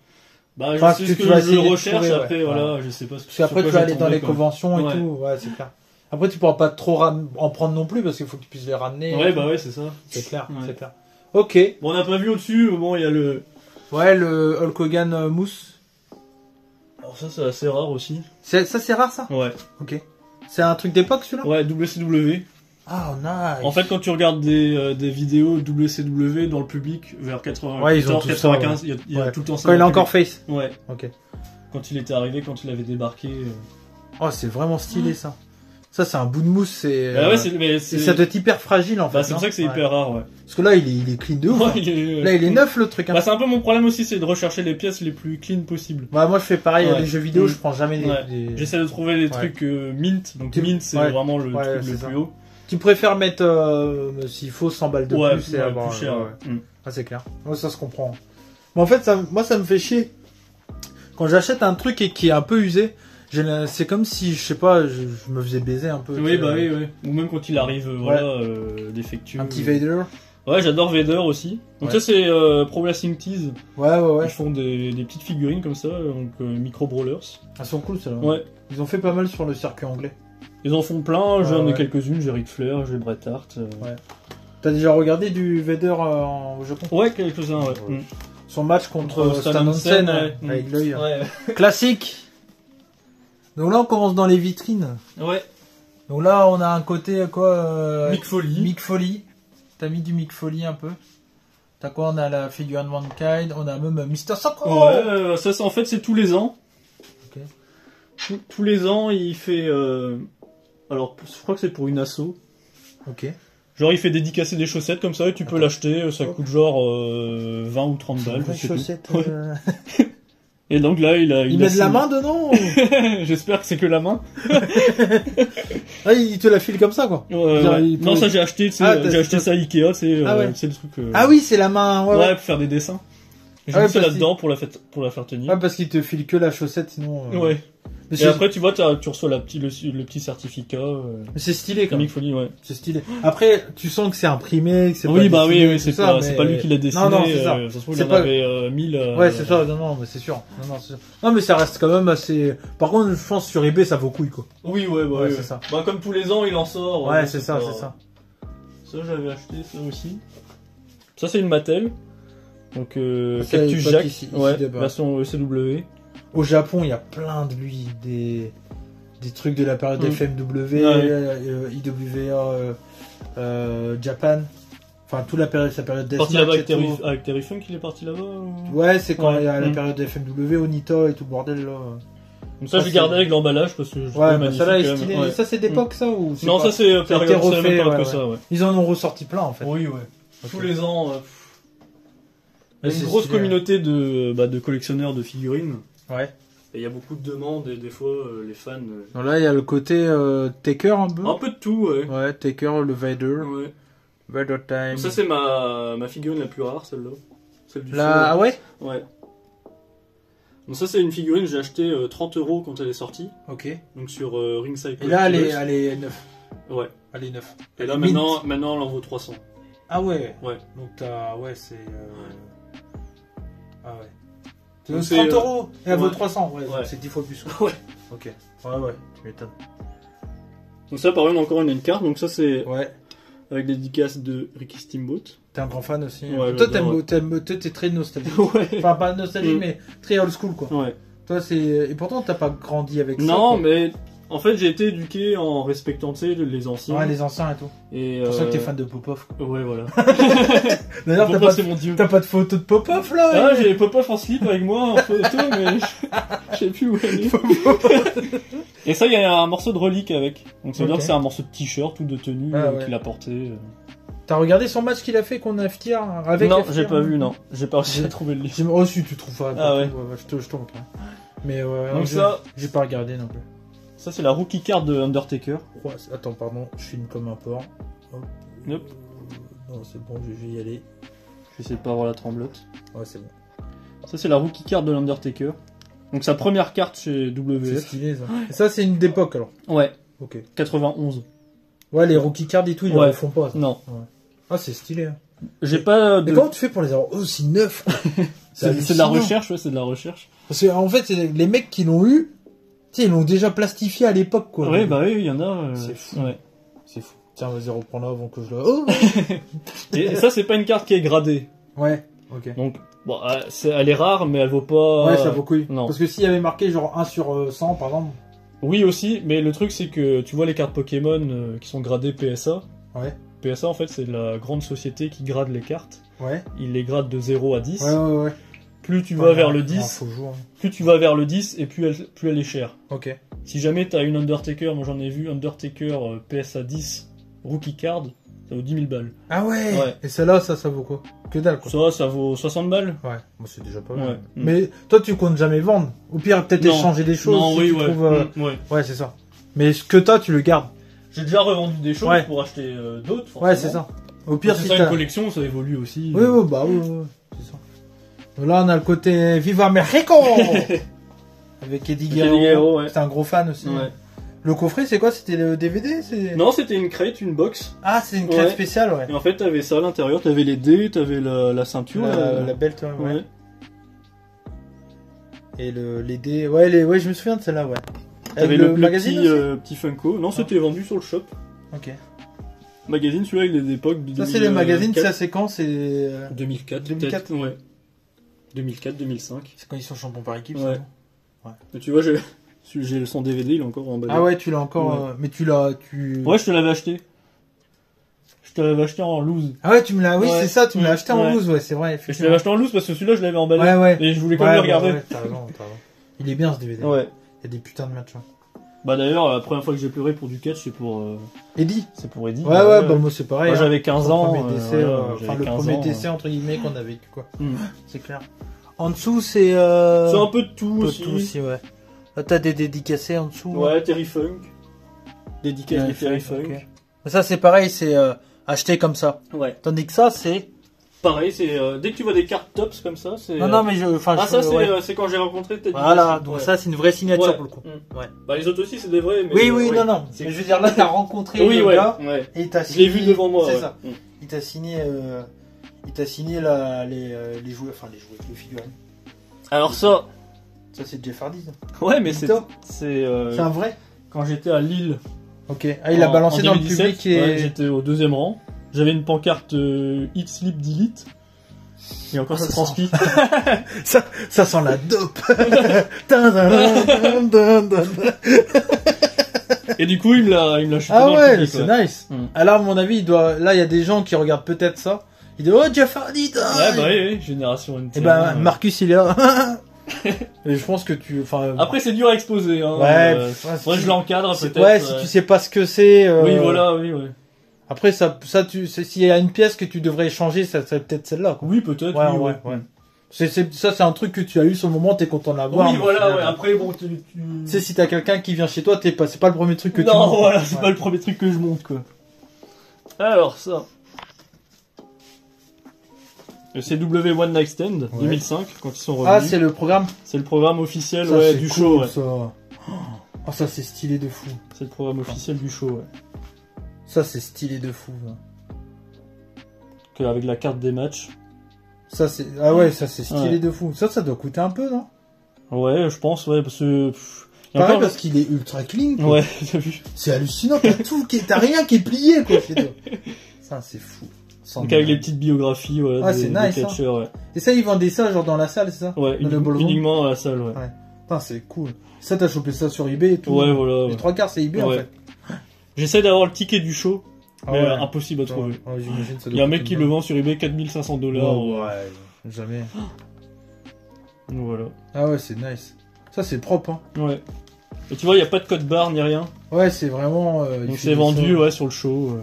Bah, Enfin, je sais ce ce que que tu vas je essayer de recherche. trouver, Après, ouais. voilà, je sais pas ce que. Parce qu'après, tu vas aller dans les conventions et Ouais. tout. Ouais, c'est clair. Après, tu pourras pas trop en prendre non plus parce qu'il faut que tu puisses les ramener. Ouais, bah ouais, c'est ça. C'est clair, Ouais. c'est clair. Ok. Bon, on n'a pas vu au-dessus. Bon, il y a le. Ouais, le Hulk Hogan mousse. Alors ça, c'est assez rare aussi. Ça, c'est rare, ça? Ouais. Ok. C'est un truc d'époque, celui-là? Ouais, WCW. Ah, nice. En fait, quand tu regardes des vidéos WCW dans le public vers 80, Ouais, ils ont 14, tout ça, 95, il y a Ouais. tout le temps ça. Quand il est dans le encore face. public. Ouais. Ok. Quand il était arrivé, quand il avait débarqué. Oh, c'est vraiment stylé, ça. Ça, c'est un bout de mousse, c'est. Bah ouais, mais et ça doit être hyper fragile, en fait. Bah, c'est pour ça que c'est hyper rare, ouais. Parce que là, il est clean de ouf. Ouais, hein. Là, il est neuf, le truc. Hein. Bah, c'est un peu mon problème aussi, c'est de rechercher les pièces les plus clean possibles. Bah, moi, je fais pareil. Ouais. Les jeux vidéo, Mm. je prends jamais Ouais. des... J'essaie de trouver les Ouais. trucs mint. Donc, Tu- mint, c'est ouais. vraiment le Ouais, truc c'est le ça. plus haut. Tu préfères mettre, s'il faut, 100 balles de Ouais, plus et ouais, avoir. plus cher. ouais. Mm. Ah, c'est clair. Ouais, ça se comprend. Mais en fait, moi, ça me fait chier. Quand j'achète un truc et qui est un peu usé, c'est comme si, je sais pas, je me faisais baiser un peu. Oui, bah oui, oui. Ou même quand il arrive, voilà, défectueux. Un petit Vader. Ouais, j'adore Vader aussi. Donc Ouais. ça, c'est Pro Wrestling Tees. Ouais. Ils font des petites figurines comme ça, donc micro brawlers. Elles sont cool, celles-là. Ouais. Ils ont fait pas mal sur le circuit anglais. Ils en font plein, j'en ai ouais. quelques-unes, j'ai Ric Flair, j'ai Bret Hart. Ouais. T'as déjà regardé du Vader au Japon? Ouais, quelques-uns, ouais. Ouais. Mm. Son match contre Stan Hansen, ouais. avec l'œil. Ouais. Classique. Donc là, on commence dans les vitrines. Ouais. Donc là, on a un côté quoi Mick Foley. Mick Foley. T'as mis du Mick Foley un peu. T'as quoi? On a la figure de Mankind, on a même Mr. Socko. Ouais, ça en fait c'est tous les ans. Ok. Tous les ans, il fait. Alors, je crois que c'est pour une asso. Ok. Genre, il fait dédicacer des chaussettes comme ça et tu peux l'acheter. Ça coûte genre 20 ou 30 balles. Des Je sais plus. chaussettes. Et donc là, il met a de la main dedans ou... J'espère que c'est que la main. Ah, il te la file comme ça, quoi. Ouais. Non, ça j'ai acheté, j'ai acheté ça à Ikea, c'est le truc. Ah oui, c'est la main. Ouais, pour faire des dessins. J'ai mis ça là-dedans pour la faire tenir. Ah, parce qu'il te file que la chaussette, sinon. Ouais. Et après, tu vois, tu reçois le petit certificat. Mais c'est stylé, quand même. Ouais. C'est stylé. Après, tu sens que c'est imprimé, que c'est oui, pas dessiné, oui, c'est pas lui qui l'a dessiné. Non, c'est ça. Ça se trouve, il en avait 1000. Ouais, c'est ça, non, mais c'est sûr. Non, c'est sûr. Non, mais ça reste quand même assez. Par contre, je pense sur eBay, ça vaut couille, quoi. Oui, c'est ça. Bah, comme tous les ans, il en sort. Ouais, c'est ça, c'est ça. Ça, j'avais acheté ça aussi. Ça, c'est une Mattel. Donc, Cactus Jack. Ouais, version ECW. Au Japon, il y a plein de lui, des trucs de la période FMW, IWA, Japan. Enfin, toute sa période Deathmatch. Parti là-bas avec Terry Funk, il est parti là-bas ou... Ouais, c'est quand il y a la période FMW, Onita et tout le bordel là. Donc ça, j'ai gardé avec l'emballage parce que je trouve magnifique. Ça là est stylé. Ouais. Ça, c'est d'époque ça ou non, ça c'est période que ça, ouais. Ils en ont ressorti plein en fait. Oui, ouais. Okay. Tous les ans. Il y a une grosse communauté de collectionneurs de figurines. Ouais. Et il y a beaucoup de demandes et des fois les fans. Donc là il y a le côté Taker un peu. Un peu de tout, ouais. Ouais, Taker, le Vader. Ouais. Vader Time. Donc ça c'est ma figurine la plus rare, celle-là. Celle du ah ouais. Ouais. Donc ça c'est une figurine que j'ai acheté 30 € quand elle est sortie. Ok. Donc sur Ringside. Et là elle est 9. Ouais. Elle est 9. Et là maintenant elle en vaut 300. Ah ouais. Ouais. Donc c'est. Ah ouais. C'est 30 € et elle vaut 300, ouais. C'est 10 fois plus. Ouais. Ok. Ouais, tu m'étonnes. Donc ça, par exemple, encore une carte. Donc ça, c'est avec des dédicaces de Ricky Steamboat. T'es un grand fan aussi. Ouais, toi, t'es très nostalgique. Ouais. Enfin, pas nostalgique, mais très old school, quoi. Ouais. Toi, et pourtant, t'as pas grandi avec ça. Non, mais en fait, j'ai été éduqué en respectant, tu sais, les anciens. Ouais, les anciens et tout. Et c'est pour ça que t'es fan de Popov. Ouais, voilà. D'ailleurs, t'as pas de photo de Popov là? Ah, j'ai Popov en slip avec moi en photo, mais je sais plus où elle est. Et ça, il y a un morceau de relique avec. Donc ça veut dire que c'est un morceau de t-shirt ou de tenue qu'il a porté. T'as regardé son match qu'il a fait qu'on a FTR avec? Non, j'ai pas vu, non. J'ai pas réussi à trouver le livre. Oh, si tu trouves pas. Ah ouais. Je te montre. Mais ouais, donc ça, j'ai pas regardé non plus. Ça, c'est la rookie card de Undertaker. Ouais, attends, pardon, je filme comme un porc. Hop. Yep. Non, c'est bon, je vais y aller. Je vais essayer de pas avoir la tremblote. Ouais, c'est bon. Ça, c'est la rookie card de l'Undertaker. Donc, sa première carte chez WF. C'est stylé, ça. Et ça, c'est une d'époque, alors. Ouais. Ok. 91. Ouais, les rookie cards et tout, ils ne font pas. Ça. Non. Ouais. Ah, c'est stylé. Hein. J'ai pas. Mais comment tu fais pour les avoir aussi neufs? C'est de la recherche, ouais, c'est de la recherche. Parce que, en fait, les mecs qui l'ont eu, tu sais, ils l'ont déjà plastifié à l'époque, quoi. Ouais, bah oui, il y en a. C'est fou. Ouais. C'est fou. Tiens, vas-y, reprends-la avant que je la... Oh et ça, c'est pas une carte qui est gradée. Ouais, ok. Donc, bon, elle est rare, mais elle vaut pas... Ouais, ça vaut couille. Non. Parce que s'il y avait marqué genre 1 sur 100, par exemple... Oui, aussi, mais le truc, c'est que tu vois les cartes Pokémon qui sont gradées PSA. Ouais. PSA, en fait, c'est la grande société qui grade les cartes. Ouais. Ils les gradent de 0 à 10. Ouais. Plus tu vas vers le 10, plus tu vas vers le 10 et plus elle est chère. Ok. Si jamais t'as une Undertaker, moi j'en ai vu, Undertaker PSA 10, rookie card, ça vaut 10 000 balles. Ah ouais. Et celle-là, ça vaut quoi? Que dalle, quoi. Ça vaut 60 balles. Ouais, moi c'est déjà pas mal. Ouais. Mais toi, tu comptes jamais vendre? Au pire, peut-être échanger des choses. Non, si oui, tu ouais. Trouves, ouais, c'est ça. Mais ce que t'as, tu le gardes. J'ai déjà revendu des choses pour acheter d'autres, forcément. Ouais, c'est ça. Au pire, si t'as une collection, ça évolue aussi. Oui, bah oui, c'est ça. Donc là, on a le côté Viva Mexico avec Eddie Guerrero. Ouais. C'était un gros fan aussi. Ouais. Le coffret, c'est quoi? C'était le DVD? Non, c'était une crate, une box. Ah, c'est une crate spéciale, ouais. Et en fait, t'avais ça à l'intérieur, t'avais les dés, t'avais la ceinture. La belt, ouais. Et les dés, ouais, je me souviens de celle-là, ouais. T'avais le magazine petit Funko. Non, c'était vendu sur le shop. Ok. Magazine, celui-là, il est d'époque. Ça, c'est les magazines, c'est assez quand? C'est 2004. 2004, ouais. 2004, 2005. C'est quand ils sont champions par équipe, ouais. ça. Mais tu vois, J'ai son DVD, il est encore emballé. Ah ouais, tu l'as encore... Ouais. Mais tu l'as... Ouais, je te l'avais acheté. Je te l'avais acheté en loose. Ah ouais, tu me l'as... Oui, c'est ça, tu me l'as acheté en Ouais. loose, ouais, c'est vrai. Et je te l'avais acheté en loose parce que celui-là, je l'avais emballé. Ouais, ouais. Et je voulais quand même le regarder. Ouais, t'as raison. Il est bien, ce DVD. Ouais. Il y a des putains de matchs. Hein. Bah d'ailleurs, la première fois que j'ai pleuré pour du catch, c'est pour... Eddie. C'est pour Eddie. Ouais, bah moi c'est pareil. Moi j'avais 15 ans. Le premier décès, j'avais le 15 premier ans, décès, entre guillemets, qu'on a vécu, quoi. C'est clair. En dessous, c'est... C'est un peu de tout peu aussi. tout aussi, ouais. Là, t'as des dédicacés en dessous. Ouais, Terry Funk. Dédicace de Terry Funk. Okay. Ça, c'est pareil, c'est acheté comme ça. Ouais. Tandis que ça, c'est... Pareil, c'est dès que tu vois des cartes tops comme ça, c'est... Non, mais ça, c'est quand j'ai rencontré Teddy. Voilà, donc ça, c'est une vraie signature pour le coup. Ouais. Bah, les autres aussi, c'est des vrais, mais... Oui, non. Mais je veux dire, là, t'as rencontré le gars, et t'as signé... Je l'ai vu devant moi, c'est ça. Il t'a signé... les jouets, les figurines. Alors ça... Ça, c'est Jeff Hardy. Ouais, mais c'est un vrai. Quand j'étais à Lille. Ok. Ah, il a balancé dans le public et... Ouais, j'étais au 2e rang. J'avais une pancarte Eat, Sleep, Delete. Et encore ça transcrit. ça sent la dope. Et du coup, il me l'a chuté dans le public, c'est nice. Alors, à mon avis, là, il y a des gens qui regardent peut-être ça. Ils disent, oh, Jeff Hardy, ouais, bah oui, génération NT. Et bah, Marcus, il est là. Et je pense que Après, c'est dur à exposer, hein. Faudrait que je l'encadre, peut-être. Ouais, si tu sais pas ce que c'est. Oui, voilà, oui. Après, s'il y a une pièce que tu devrais échanger, ça serait peut-être celle-là, quoi. Oui, peut-être. Ouais. Ça, c'est un truc que tu as eu sur le moment, t'es content de l'avoir. Oui, voilà, ouais. Après, bon, tu sais, si t'as quelqu'un qui vient chez toi, c'est pas le premier truc que tu montes. Non, voilà, c'est pas le premier truc que je monte, quoi. Alors, ça. Le CW One Night Stand, 2005, quand ils sont revenus. Ah, c'est le programme? C'est le programme officiel, du cool, show, ça. Oh, ça, c'est stylé de fou. C'est le programme officiel du show, ouais. Ça, c'est stylé de fou. Avec la carte des matchs. Ça, c'est... Ah ouais, ça, c'est stylé de fou. Ça doit coûter un peu, non? Ouais, je pense, ouais, parce que... Pareil, parce qu'il est ultra clean, quoi. Ouais, t'as vu. C'est hallucinant, t'as rien qui est plié, quoi, chez toi. Ça, c'est fou. Donc avec les petites biographies, c'est nice, catcheurs, ouais. Et ça, ils vendaient ça, genre dans la salle, c'est ça? Ouais, uniquement dans la salle, ouais. Putain, c'est cool. Ça, t'as chopé ça sur eBay et tout. Ouais, voilà. Les 3 quarts, c'est eBay, en fait. J'essaie d'avoir le ticket du show, mais impossible à trouver. Il y a un mec qui le vend sur eBay $4500. Ouais, jamais. Donc voilà. Ah ouais, c'est nice. Ça, c'est propre, hein. Ouais. Et tu vois, il n'y a pas de code barre ni rien. Ouais, c'est vraiment... Donc c'est vendu, sur le show.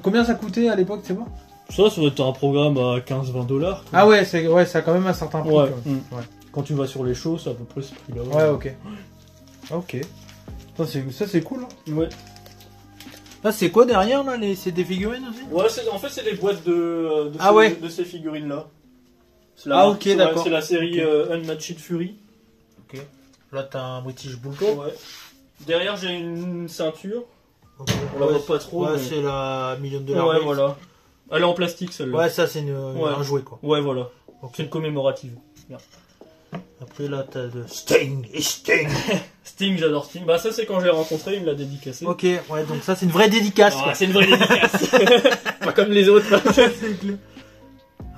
Combien ça coûtait à l'époque, c'est bon? Ça doit être un programme à $15-20. Ah ouais, ça a quand même un certain prix. Ouais. Quand tu vas sur les shows, c'est à peu près ce prix-là. Ouais, ok. Ok. Ça, c'est cool, hein. Ouais. Là, c'est quoi derrière, là? C'est des figurines aussi? Ouais, en fait, c'est des boîtes de ces figurines-là. Ok, d'accord. C'est la série Unmatched Fury. Ok. Là, t'as un British Bulldog. Ouais. Derrière, j'ai une ceinture. Okay. On la voit pas trop. Ouais, c'est la $1 million. Ouais, voilà. Elle est en plastique, celle-là. Ouais, ça, c'est un jouet, quoi. Ouais, voilà. Okay. C'est une commémorative. Bien. Après, là, t'as de Sting. Sting, j'adore Sting. Bah, ça, c'est quand je l'ai rencontré, il me l'a dédicacé. Ok, ouais, donc ça, c'est une vraie dédicace. Ah, c'est une vraie dédicace. Pas comme les autres. C'est clair.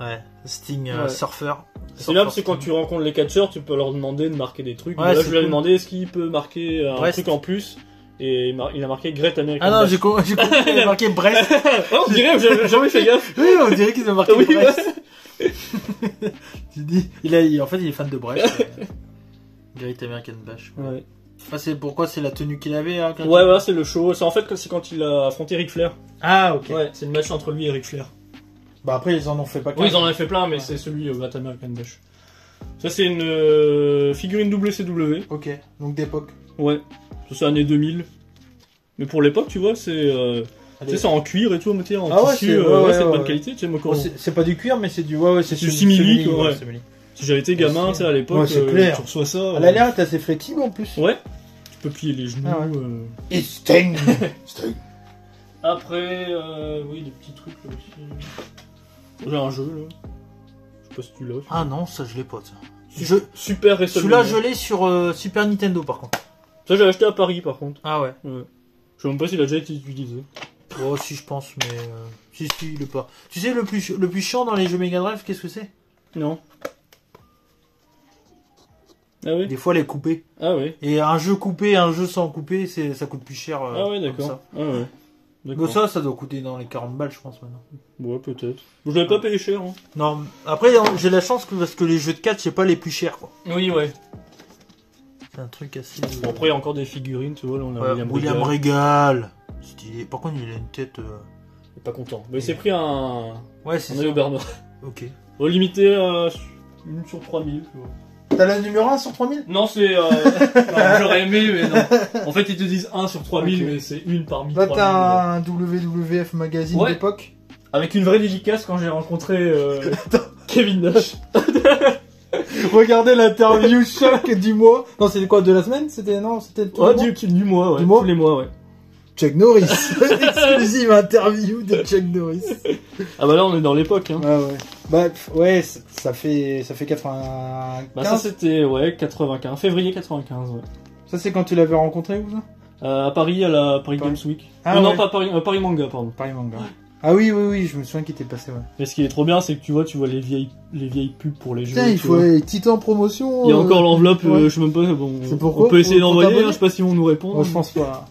Ouais, Sting, surfeur. C'est là, parce que quand tu rencontres les catcheurs, tu peux leur demander de marquer des trucs. Ouais, là, je lui ai demandé est-ce qu'il peut marquer un truc en plus. Et il a marqué Great American Dash. Ah non, j'ai compris, il a marqué Brest. On dirait, j'ai jamais fait gaffe. Oui, on dirait qu'ils ont marqué Brest. Tu dis, en fait, il est fan de Brest. Great American Bash. Ouais. Ah, c'est pourquoi c'est la tenue qu'il avait, hein, ouais, c'est le show. C'est en fait c'est quand il a affronté Ric Flair. Ah, ok. Ouais, c'est le match entre lui et Ric Flair. Bah après, ils en ont fait pas qu'un. Oui, ils en ont fait plein, mais c'est celui Great American Bash. Ça, c'est une figurine WCW. Ok, donc d'époque. Ouais. Ça, c'est années 2000. Mais pour l'époque, tu vois, c'est en cuir et tout, en tissu. C'est de bonne qualité. Tu sais, c'est pas du cuir, mais c'est du c'est du simili, ouais. Si j'avais été gamin, tu sais, à l'époque, tu reçois ça. Elle a l'air d'être assez flexible en plus. Ouais. Tu peux plier les genoux. Et Sting. Après, oui, des petits trucs là aussi. J'ai un jeu là. Je sais pas si tu l'as. Ah non, ça je l'ai pas, ça. Super WrestleMania. Celui-là, je l'ai sur Super Nintendo par contre. Ça, j'ai acheté à Paris par contre. Ah ouais. Je sais même pas s'il a déjà été utilisé. Oh, si, je pense, mais. Si, il est pas. Tu sais, le plus chiant dans les jeux Mega Drive, qu'est-ce que c'est? Non. Ah oui. Des fois, elle est coupée. Ah oui. Et un jeu coupé, un jeu sans couper, ça coûte plus cher. Ah ouais, d'accord. Ah ouais. Mais ça doit coûter dans les 40 balles, je pense, maintenant. Ouais, peut-être. Je l'avais pas payé cher. Hein. Non, après, j'ai la chance parce que les jeux de cartes, c'est pas les plus chers, quoi. Oui, ouais. C'est un truc assez... Bon, après, il y a encore des figurines, tu vois, là, on a William Regal. Stylé. Par contre, il a une tête... Il est pas content. Mais il s'est pris un... Ouais, c'est ça. Bernard. Ok. Au limité, 1 sur 3000, tu vois. T'as le numéro 1 sur 3000? Non, c'est... j'aurais aimé, mais non. En fait, ils te disent 1 sur 3000, mais c'est une parmi 3000. Là, t'as un WWF magazine d'époque. Avec une vraie dédicace quand j'ai rencontré Kevin Nash. Regardez l'interview choc du mois. Non, c'était quoi, de la semaine? C'était du mois, ouais. Tous les mois, ouais. Chuck Norris. Exclusive interview de Chuck Norris. Ah bah là, on est dans l'époque, hein. Ah ouais. Bah, ouais, ça fait 95. Bah ça, c'était, 95. Février 95, ouais. Ça, c'est quand tu l'avais rencontré, ou ça? À Paris, à la Paris Games Week. Ah, non, pas Paris, Paris Manga, pardon. Paris Manga. Ah oui, je me souviens qu'il était passé, ouais. Et ce qui est trop bien, c'est que tu vois les vieilles pubs pour les jeux. Tiens, il faut les Titan promotion. Il y a encore l'enveloppe, je sais même pas, bon. C'est pourquoi? On peut essayer d'envoyer, je sais pas s'ils vont nous répondre. Moi, je pense pas.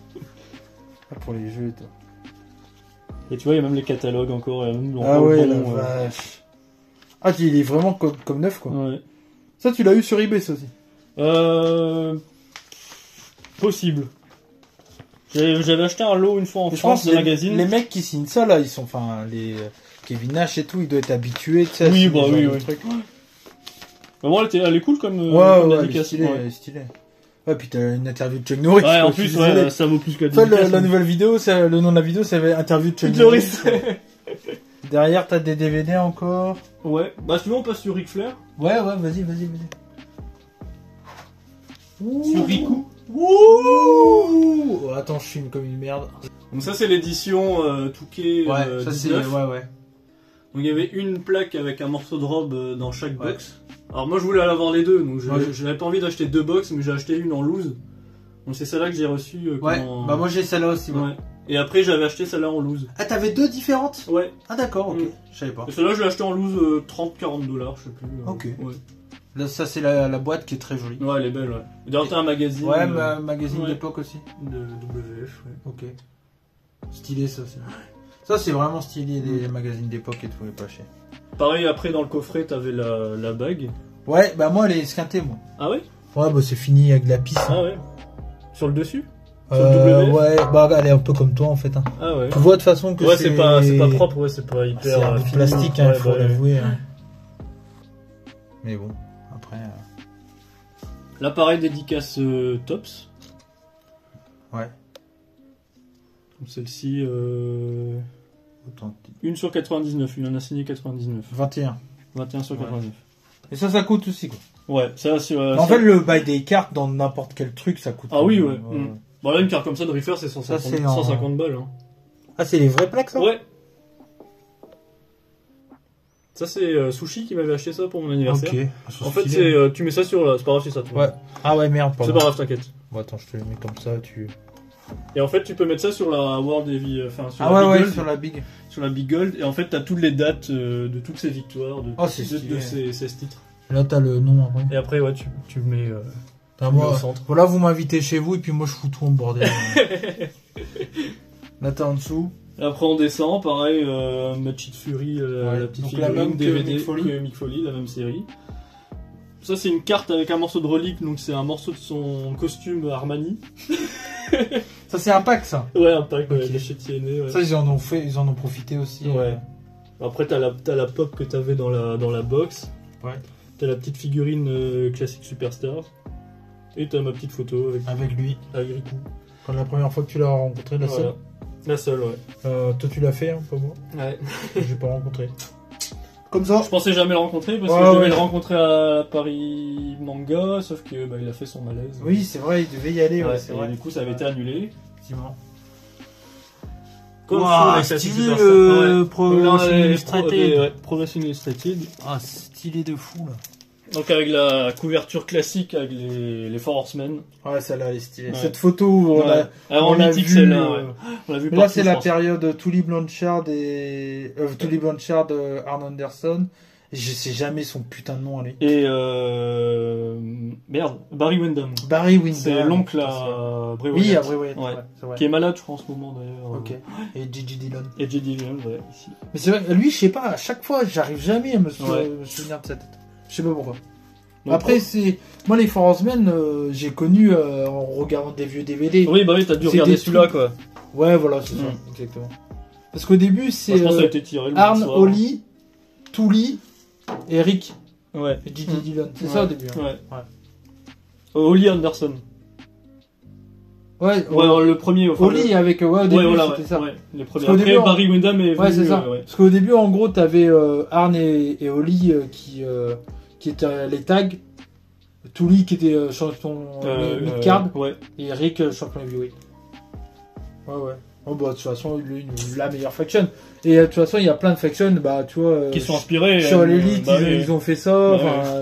Pour les jeux, toi. Et tu vois, il y a même les catalogues encore, même ah ouais, la vache. Ah, il est vraiment comme neuf, quoi. Ouais. Ça, tu l'as eu sur eBay, ça aussi? Possible. J'avais acheté un lot une fois en France de magazine. Les mecs qui signent ça, là, ils sont, enfin, les Kevin Nash et tout, ils doivent être habitués, tu sais. Oui, bah oui. Mais bon, elle est cool comme stylé. Ouais, puis t'as une interview de Chuck Norris. Ouais, en plus, ça vaut plus que la nouvelle vidéo, le nom de la vidéo, c'est interview de Chuck Norris. Derrière, t'as des DVD encore. Ouais. Bah, sinon, on passe sur Ric Flair. Ouais, vas-y. Sur Riku. Oh, attends, je filme comme une merde. Donc ça, c'est l'édition Touquet. Ouais, ça c'est... Ouais. Donc il y avait une plaque avec un morceau de robe dans chaque box. Alors moi je voulais avoir les deux, donc je n'avais pas envie d'acheter 2 box, mais j'ai acheté une en loose. Donc c'est celle-là que j'ai reçue. Bah moi j'ai celle-là aussi. Ouais. Et après j'avais acheté celle-là en loose. Ah, t'avais 2 différentes? Ouais. Ah d'accord, ok. Je savais pas. Et celle-là je l'ai acheté en loose 30-40$, je sais plus. Ok. Ouais. Là, ça c'est la boîte qui est très jolie. Ouais, elle est belle, ouais. D'ailleurs t'as un magazine. Ouais, magazine d'époque aussi. De WF, ouais. Ok. Stylé ça aussi. Ça c'est vraiment stylé, les magazines d'époque et tout, les pas cher. Pareil, après dans le coffret t'avais la bague. Ouais, bah moi elle est esquintée, moi. Ah ouais? Ouais, bah c'est fini avec la pisse. Ah ouais? Sur le dessus? Sur le WF? Ouais, bah elle est un peu comme toi en fait. Hein. Ah ouais. Tu vois de façon que c'est pas propre, ouais, c'est pas hyper. C'est plastique, hein, il faut l'avouer. Hein. Mais bon, après. L'appareil dédicace Tops. Ouais. Celle-ci, 1 sur 99, il en a signé 99. 21 sur 99. Et ça coûte aussi, quoi. Ouais, ça sur. En fait, le bail des cartes dans n'importe quel truc, ça coûte. Ah oui, ouais. Bon, là, une carte comme ça de Reefer, c'est 150 balles. Hein. Ah, c'est les vraies plaques, ça? Ouais. Ça, c'est Sushi qui m'avait acheté ça pour mon anniversaire. Ok. En fait, tu mets ça sur là, c'est pas grave si ça tombe. Ouais. Ah ouais, merde, pardon. C'est pas grave, t'inquiète. Bon, attends, je te le mets comme ça, Et en fait, tu peux mettre ça sur la World Heavy, enfin sur la Big Gold, sur la Big. Sur la Big Gold, et en fait, t'as toutes les dates de toutes ces victoires, de ces titres. Là, t'as le nom après. Et après, ouais, tu mets. Moi, au centre. Voilà, vous m'invitez chez vous, et puis moi, je fous tout en bordel. Là, t'as en dessous. Après, on descend, pareil, Match It Fury, la petite figurine DVD que Mick Foley, la même série. Ça, c'est une carte avec un morceau de relique, donc c'est un morceau de son costume Armani. Ça, c'est un pack, ça? Ouais, un pack, okay. De chez TNA. Ouais. Ça, ils en ont profité aussi. Ouais. Après, t'as la pop que t'avais dans la box. Ouais. T'as la petite figurine classique Superstar. Et t'as ma petite photo avec lui. Avec Riku. Quand la première fois que tu l'as rencontré, la seule? La seule, ouais. Toi, tu l'as fait, hein, pas moi? Ouais. J'ai pas rencontré. Comme ça. Je pensais jamais le rencontrer parce que je devais le rencontrer à Paris Manga, sauf que il a fait son malaise. Oui, c'est vrai, il devait y aller. Ouais, c'est vrai. Du coup, ça avait été annulé. Effectivement. Wow, stylé le Progression Illustrated. Progression Illustrated. Ah, stylé de fou là. Donc avec la couverture classique avec les Four Horsemen. Ouais, celle-là elle est stylée. Ouais. Cette photo, on l'a vu. Celle-là, on l'a vu là, c'est la période Tully Blanchard et Arn Anderson Je sais jamais son putain de nom, allez. Et merde, Barry Windham. Barry Windham. C'est l'oncle à Bray Wyatt. Oui, à Bray Wyatt, ouais. C'est vrai. Qui est malade, je crois, en ce moment d'ailleurs. Ok. Et J.J. Dillon. Et J.J. Dillon, ouais, ici. Mais c'est vrai, lui, je sais pas, à chaque fois, j'arrive jamais à me souvenir de sa tête. Je sais pas pourquoi. Donc, après, c'est. Moi, les Four Horsemen, j'ai connu en regardant des vieux DVD. Oui, bah oui, t'as dû regarder celui-là, quoi. Ouais, voilà, c'est ça, exactement. Parce qu'au début, c'est. Je pense que ça a été tiré le Arn, Holly, Tully et Rick. Ouais. Et J.J. Dillon. C'est ça au début. Hein. Ouais. Holly Anderson. Ouais, le premier. Enfin, Holly avec. Ouais, au début, c'était ça. Ouais. Les premiers. Après, début, Barry Windham est venu. Ouais, c'est ça. Parce qu'au début, en gros, t'avais Arn et Holly qui étaient les tags. Tully qui était champion mid-card. Ouais. Et Rick champion heavyweight. Ouais. Oh, bah, de toute façon, lui, la meilleure faction. Et de toute façon, il y a plein de factions, bah, tu vois. Qui sont inspirés. Sur l'élite, ils ont fait ça,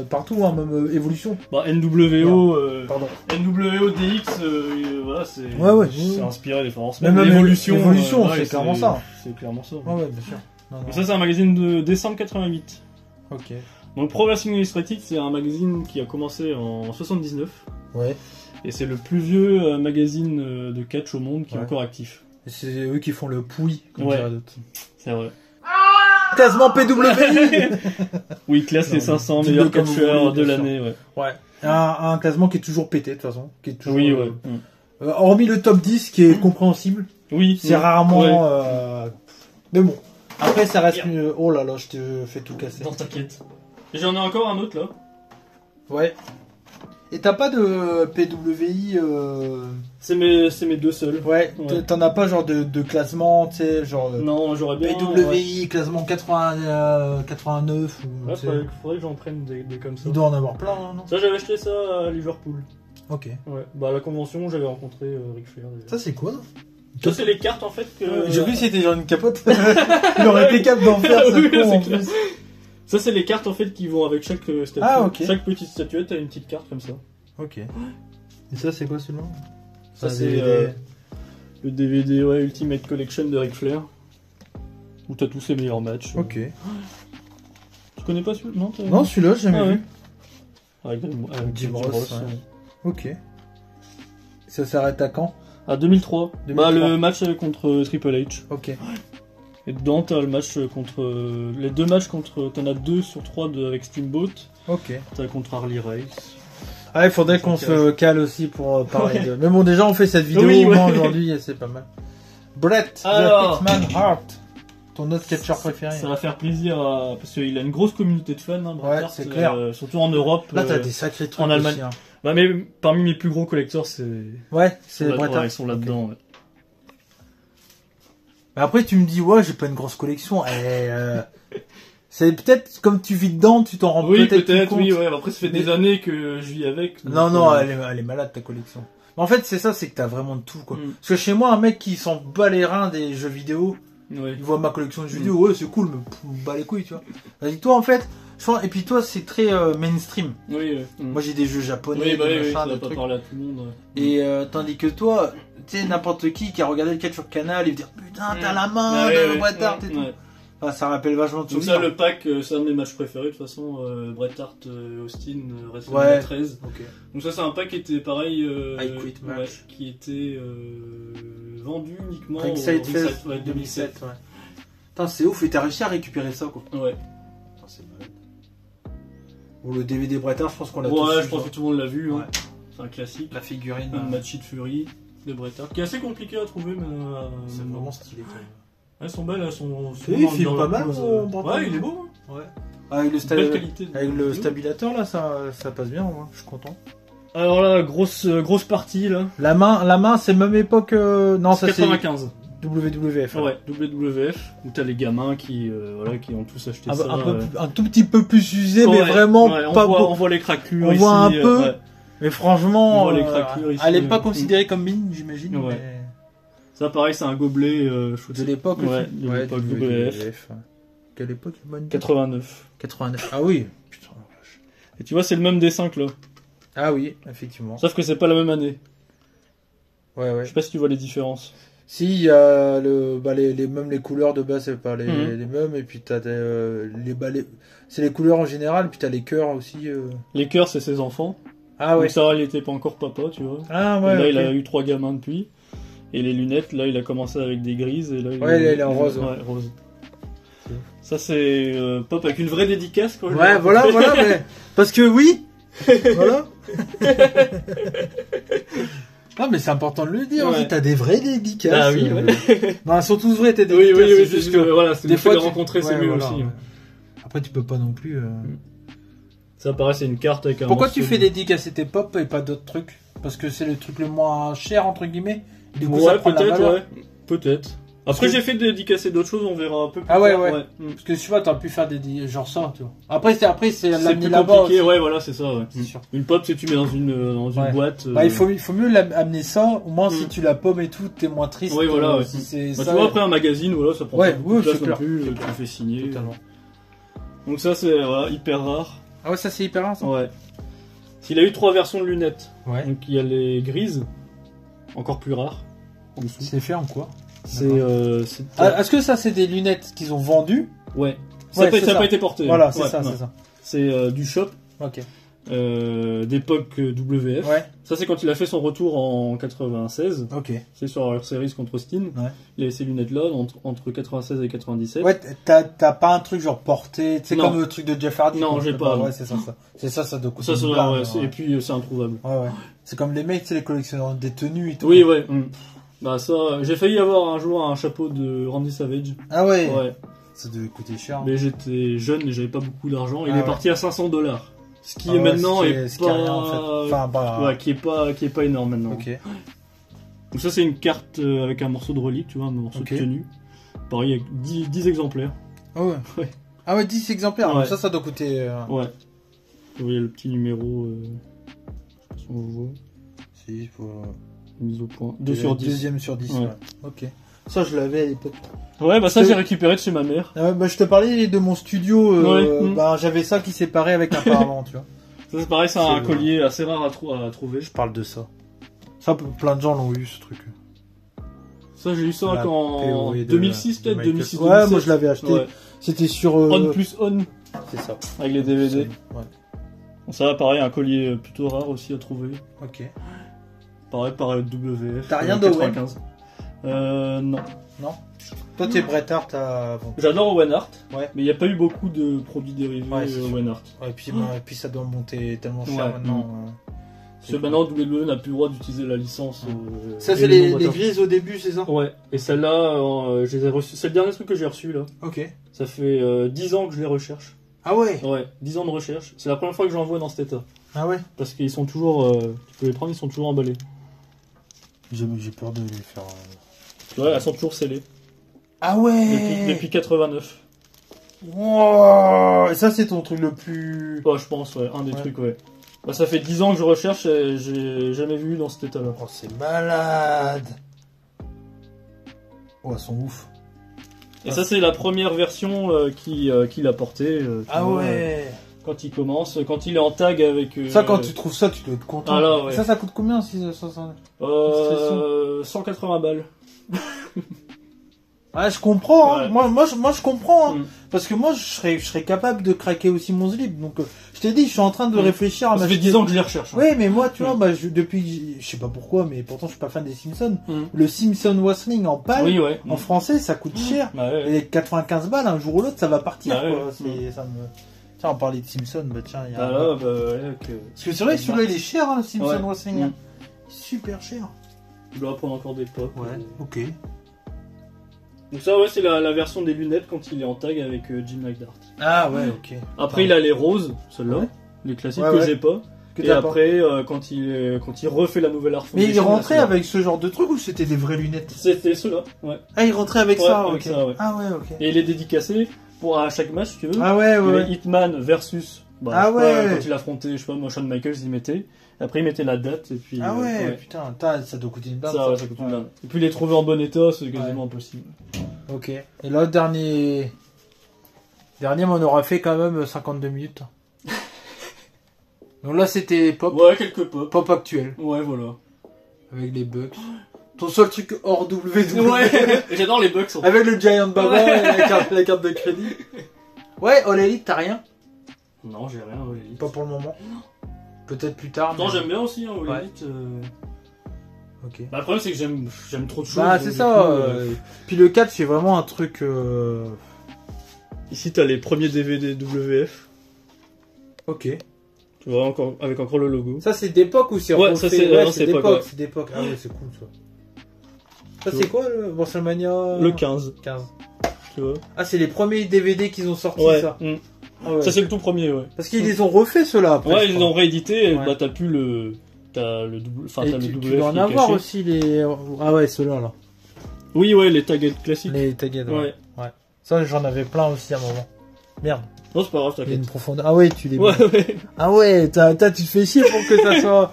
partout, hein, même Evolution. Bah, NWO, pardon. NWO DX, voilà, c'est. C'est inspiré des forces. Même Evolution. Evolution, c'est clairement ça. C'est clairement ça. Ouais, bien sûr. Et ça, c'est un magazine de décembre 88. Ok. Donc, Pro Wrestling Illustrated, c'est un magazine qui a commencé en 79. Ouais. Et c'est le plus vieux magazine de catch au monde qui est encore actif. Et c'est eux qui font le pouille, comme d'autres. C'est vrai. Classement PWI. Oui, il classe les 500 meilleurs catcheurs de l'année, ouais. Un classement qui est toujours pété, de toute façon. Qui est toujours, oui, ouais. Hormis le top 10, qui est compréhensible. Oui. C'est rarement... Mais bon. Après, ça reste mieux. Oh là là, je te fais tout casser. Non, t'inquiète. Et j'en ai encore un autre, là. Ouais. Et t'as pas de PWI C'est mes deux seuls. Ouais, t'en as pas genre de classement, tu sais, genre... Non, j'aurais bien... PWI, classement 89... Ouais, faudrait que j'en prenne des comme ça. Il doit en avoir plein, non? Ça, j'avais acheté ça à Liverpool. Ok. Ouais, bah à la convention, j'avais rencontré Ric Flair. Ça, c'est quoi? Ça, c'est les cartes, en fait, que... J'ai cru que c'était genre une capote. Il aurait été capable d'en faire, ça con, en plus. Ça, c'est les cartes en fait qui vont avec chaque statuette. Ah, ok. Chaque petite statuette a une petite carte comme ça. Ok. Et ça, c'est quoi celui-là? Ça, c'est le DVD Ultimate Collection de Ric Flair. Où t'as tous ses meilleurs matchs. Ok. Tu connais pas celui-là? Non, celui-là, j'ai jamais vu. Avec Jim Ross. Ouais. Ok. Ça s'arrête à quand? À 2003. Bah, le match contre Triple H. Ok. Et dedans, t'as le match contre. Les deux matchs contre. T'en as 2 sur 3 avec Steamboat. Ok. T'as contre Harley Race. Ah, il faudrait qu'on se cale aussi pour parler de. Mais bon, déjà, on fait cette vidéo au moins aujourd'hui et c'est pas mal. Brett, The Hitman Hart. Ton autre catcheur préféré. Ça va faire plaisir parce qu'il a une grosse communauté de fans. Hein, ouais, c'est clair. Surtout en Europe. Là, t'as des sacrés trucs en Allemagne. Aussi, hein. Bah, mais parmi mes plus gros collecteurs, c'est. Ouais, c'est Brett Hart. Ils sont là-dedans. Okay. Après, tu me dis, ouais, j'ai pas une grosse collection. C'est peut-être comme tu vis dedans, tu t'en rends peut-être compte. Oui, ouais. Après, ça fait des années que je vis avec. Donc, non, elle est malade ta collection. Mais en fait, c'est ça, c'est que t'as vraiment de tout, quoi. Parce que chez moi, un mec qui s'en bat les reins des jeux vidéo, il voit ma collection de jeux vidéo, ouais, c'est cool, mais bat les couilles, tu vois. Vas-y, toi, en fait, et puis toi, c'est très mainstream. Oui. Moi, j'ai des jeux japonais, des machins, des trucs. Parler à tout le monde. Et tandis que toi, tu sais, n'importe qui a regardé le catch sur Canal, il va dire putain, t'as la main de Bret Hart et tout. Enfin, ça rappelle vachement de souvenirs. Donc ça, le pack, c'est un de mes matchs préférés de toute façon. Bret Hart, Austin, WrestleMania 13. Okay. Donc ça, c'est un pack qui était pareil. I Quit Match. Qui était vendu uniquement au Ringside Fest 2007. Ouais. Putain, c'est ouf, et t'as réussi à récupérer ça, quoi. Ouais. Putain, c'est malade. Bon, le DVD Bret Hart, je pense qu'on l'a tous vu. Ouais, je pense que tout le monde l'a vu. Hein. C'est un classique. La figurine. Match It Fury de Bret Hart, qui est assez compliqué à trouver, mais. C'est vraiment stylé, quand même. Elles sont belles, elles sont. Il filme pas mal, ouais, il est beau. Hein. Ouais. Avec le stabilisateur, là, ça passe bien, moi. Je suis content. Alors là, grosse partie, là. La main, c'est même époque. Non, ça 95. WWF. Ouais, WWF, où t'as les gamins qui ont tous acheté ça. Un tout petit peu plus usé, mais vraiment pas beaucoup. On voit les craquelures ici. On voit un peu, mais franchement, elle est pas considérée comme mine, j'imagine. Ouais. Mais... Ça, pareil, c'est un gobelet de l'époque aussi. Ouais, de l'époque WWF. Quelle époque? 89. 89. Ah oui. Putain. Et tu vois, c'est le même dessin que là. Ah oui, effectivement. Sauf que c'est pas la même année. Ouais. Je sais pas si tu vois les différences. Si, il y a même les couleurs de base, c'est pas les mêmes, et puis t'as c'est les couleurs en général, puis t'as les cœurs aussi. Les cœurs, c'est ses enfants. Ah ouais. Donc ça, il était pas encore papa, tu vois. Ah ouais. Et là, il a eu 3 gamins depuis. Et les lunettes, là, il a commencé avec des grises, et là, il est en rose. Ouais, rose. Ça, c'est Pop avec une vraie dédicace, quoi. Ouais, voilà, mais... Parce que oui. Voilà. Ah, mais c'est important de le dire, aussi, t'as des vraies dédicaces. Ah oui, ouais. Non, elles sont tous vraies, tes dédicaces. Oui, c'est juste que, voilà, des fois, de rencontrer, c'est mieux voilà, aussi. Ouais. Après, tu peux pas non plus... Ça paraît, c'est une carte avec un... Pourquoi tu fais dédicacer tes Pop et pas d'autres trucs? Parce que c'est le truc le moins cher, entre guillemets. Du coup, ouais, peut-être. Après, j'ai fait dédicacer d'autres choses, on verra un peu plus tard. Ouais. Parce que tu vois, t'aurais pu faire des genre ça, tu vois. Après, c'est l'amener là-bas. Ouais, voilà, c'est ça, ouais. C'est sûr. Une pop, c'est tu mets dans une boîte. Bah, il faut mieux amener ça, au moins si tu la pommes et tout, t'es moins triste. Oui, voilà, si c'est ça. Tu vois, après un magazine, voilà, ça prend pas de place non plus, tu le fais signer. Totalement. Donc ça, c'est hyper rare. Ah ouais, ça c'est hyper rare, ça. Ouais. Il a eu 3 versions de lunettes. Ouais. Donc il y a les grises, encore plus rares. C'est fait en quoi? Est-ce que ça c'est des lunettes qu'ils ont vendues? Ouais. Ça n'a pas été porté. Voilà, c'est ça. C'est du shop. Ok. D'époque WF. Ouais. Ça c'est quand il a fait son retour en 96. Ok. C'est sur leur série contre Austin. Ouais. Il avait ces lunettes là entre 96 et 97. Ouais, t'as pas un truc genre porté, c'est comme le truc de Jeff Hardy. Non, j'ai pas. Ouais, c'est ça. C'est ça doit coûter. Et puis c'est introuvable. Ouais. C'est comme les mecs, c'est les collectionneurs des tenues et tout. Oui, ouais. Bah ça, j'ai failli avoir un jour un chapeau de Randy Savage. Ah ouais. Ça devait coûter cher. Mais j'étais jeune et j'avais pas beaucoup d'argent. Il est parti à $500. Ce qui est maintenant qui est pas énorme maintenant. Ok. Donc ça c'est une carte avec un morceau de relique, tu vois, un morceau de tenue. Pareil avec 10 exemplaires. Ah ouais. Ah ouais, 10 exemplaires. Ouais. Donc ça doit coûter. Ouais. Vous voyez le petit numéro. Je sais pas si on voit. Si, faut. Mise au point. 2 sur 10. Deuxième sur 10. Ouais. Ok. Ça je l'avais à l'époque. Ouais, bah ça j'ai récupéré de chez ma mère. Bah je te parlais de mon studio. Bah j'avais ça qui séparait avec un parlant, tu vois. Ça c'est pareil, c'est un collier assez rare à trouver. Je parle de ça. Ça, plein de gens l'ont eu, ce truc. Ça, j'ai eu ça en 2006, peut-être 2006. Ouais, moi je l'avais acheté. Ouais. C'était sur. On plus On. C'est ça. Avec les DVD. Ouais. Bon, ça, pareil, un collier plutôt rare aussi à trouver. Ok. Pareil, par WVF. T'as rien d'Owen? Non. Non. Toi, t'es Bret Hart avant. J'adore Owen Hart. Ouais. Mais il n'y a pas eu beaucoup de produits dérivés Owen Hart. Ouais, et puis ça doit monter tellement cher maintenant. Parce que maintenant, WWE n'a plus le droit d'utiliser la licence. Ça, c'est les grises au début, c'est ça? Ouais. Et celle-là, je les ai reçues. C'est le dernier truc que j'ai reçu, là. Ok. Ça fait 10 ans que je les recherche. Ah ouais? Ouais, 10 ans de recherche. C'est la première fois que j'en vois dans cet état. Ah ouais? Parce qu'ils sont toujours... tu peux les prendre, ils sont toujours emballés. J'ai peur de les faire... Ouais, elles sont toujours scellées. Ah ouais? Depuis 89. Wow. Et ça, c'est ton truc le plus... Ouais, je pense, ouais. Un des trucs, ouais. Bah, ça fait 10 ans que je recherche et j'ai jamais vu dans cet état-là. Oh, c'est malade. Oh, elles sont ouf. Et ça, c'est la première version qu'il a portée. Ah ouais. Quand il commence, quand il est en tag avec... ça, quand tu trouves ça, tu dois être content. Ah là, ouais. Ça coûte combien, 180 balles. Ouais, je comprends, hein. Ouais. Moi, je comprends, hein. Parce que moi, je serais capable de craquer aussi mon slip. Donc, je t'ai dit, je suis en train de réfléchir à Ça fait 10 ans que je les recherche. Hein. Oui, mais moi, tu vois, depuis, je sais pas pourquoi, mais pourtant, je suis pas fan des Simpsons. Le Simpson Wrestling en pâle, en français, ça coûte cher. Et 95 balles, un jour ou l'autre, ça va partir, quoi. Ça me... Tiens, on parlait de Simpson, bah tiens, il y a... Parce que c'est vrai que celui-là, il est cher, hein, le Simpson Wrestling. Super cher. Je dois prendre encore des pop. Ouais, ok. Donc ça, c'est la version des lunettes quand il est en tag avec Jim Neidhart. Ah ouais, ok. Après, il a les roses, ceux-là, les classiques que j'ai pas. Et après, quand il refait la nouvelle Art Foundation... Mais il rentrait avec ce genre de truc ou c'était des vraies lunettes? C'était ceux-là, ouais. Ah, il rentrait avec ça, avec ça, ouais. Ah ouais, ok. Et il est dédicacé à chaque match, si tu veux. Ah ouais, ouais. Hitman versus... ah ouais. Quand il affrontait, je sais pas, Shawn Michaels, il mettait. Après, il mettait la date et puis... Ah ouais, putain, ça doit coûter une blinde. Ça coûte une blinde. Et puis, les trouver en bon état, c'est quasiment impossible. Ok. Et là, dernier, on aura fait quand même 52 minutes. Donc là, c'était pop. Ouais, quelques pop. Pop actuel. Ouais, voilà. Avec les bugs. Ton seul truc hors WWE. Ouais, j'adore les bugs. Avec le Giant Baba et la carte de crédit. Ouais, All Elite, t'as rien? Non, j'ai rien, All Elite. Pas pour le moment. Peut-être plus tard. Non, j'aime bien aussi, hein, All Elite. Ok. Bah, le problème, c'est que j'aime trop de choses. Bah, c'est ça. Puis le 4, c'est vraiment un truc. Ici, t'as les premiers DVD WF. Ok. Tu vois, avec encore le logo. Ça, c'est d'époque ou c'est refait? Ça, c'est d'époque. Ouais. C'est d'époque. Ah ouais, c'est cool, ça. Ça, c'est quoi, le WrestleMania? Le 15. Tu vois. Ah, c'est les premiers DVD qu'ils ont sortis, ça. Ah ouais. Ça, c'est le tout premier, ouais. Parce qu'ils les ont refait, ceux-là, après. Ouais, ils les ont réédités. Ouais. Bah, t'as plus le... T'as le double... Enfin, t'as le WF. Tu dois en avoir aussi, les... Ah ouais, ceux-là, là. Oui, ouais, les tagged classiques. Les tagged, ouais. Ça, j'en avais plein aussi à un moment. Merde. Non, c'est pas grave, t'inquiète. Il y a une profondeur. Ah ouais, tu les ouais. Ah ouais, tu te fais chier pour que ça soit...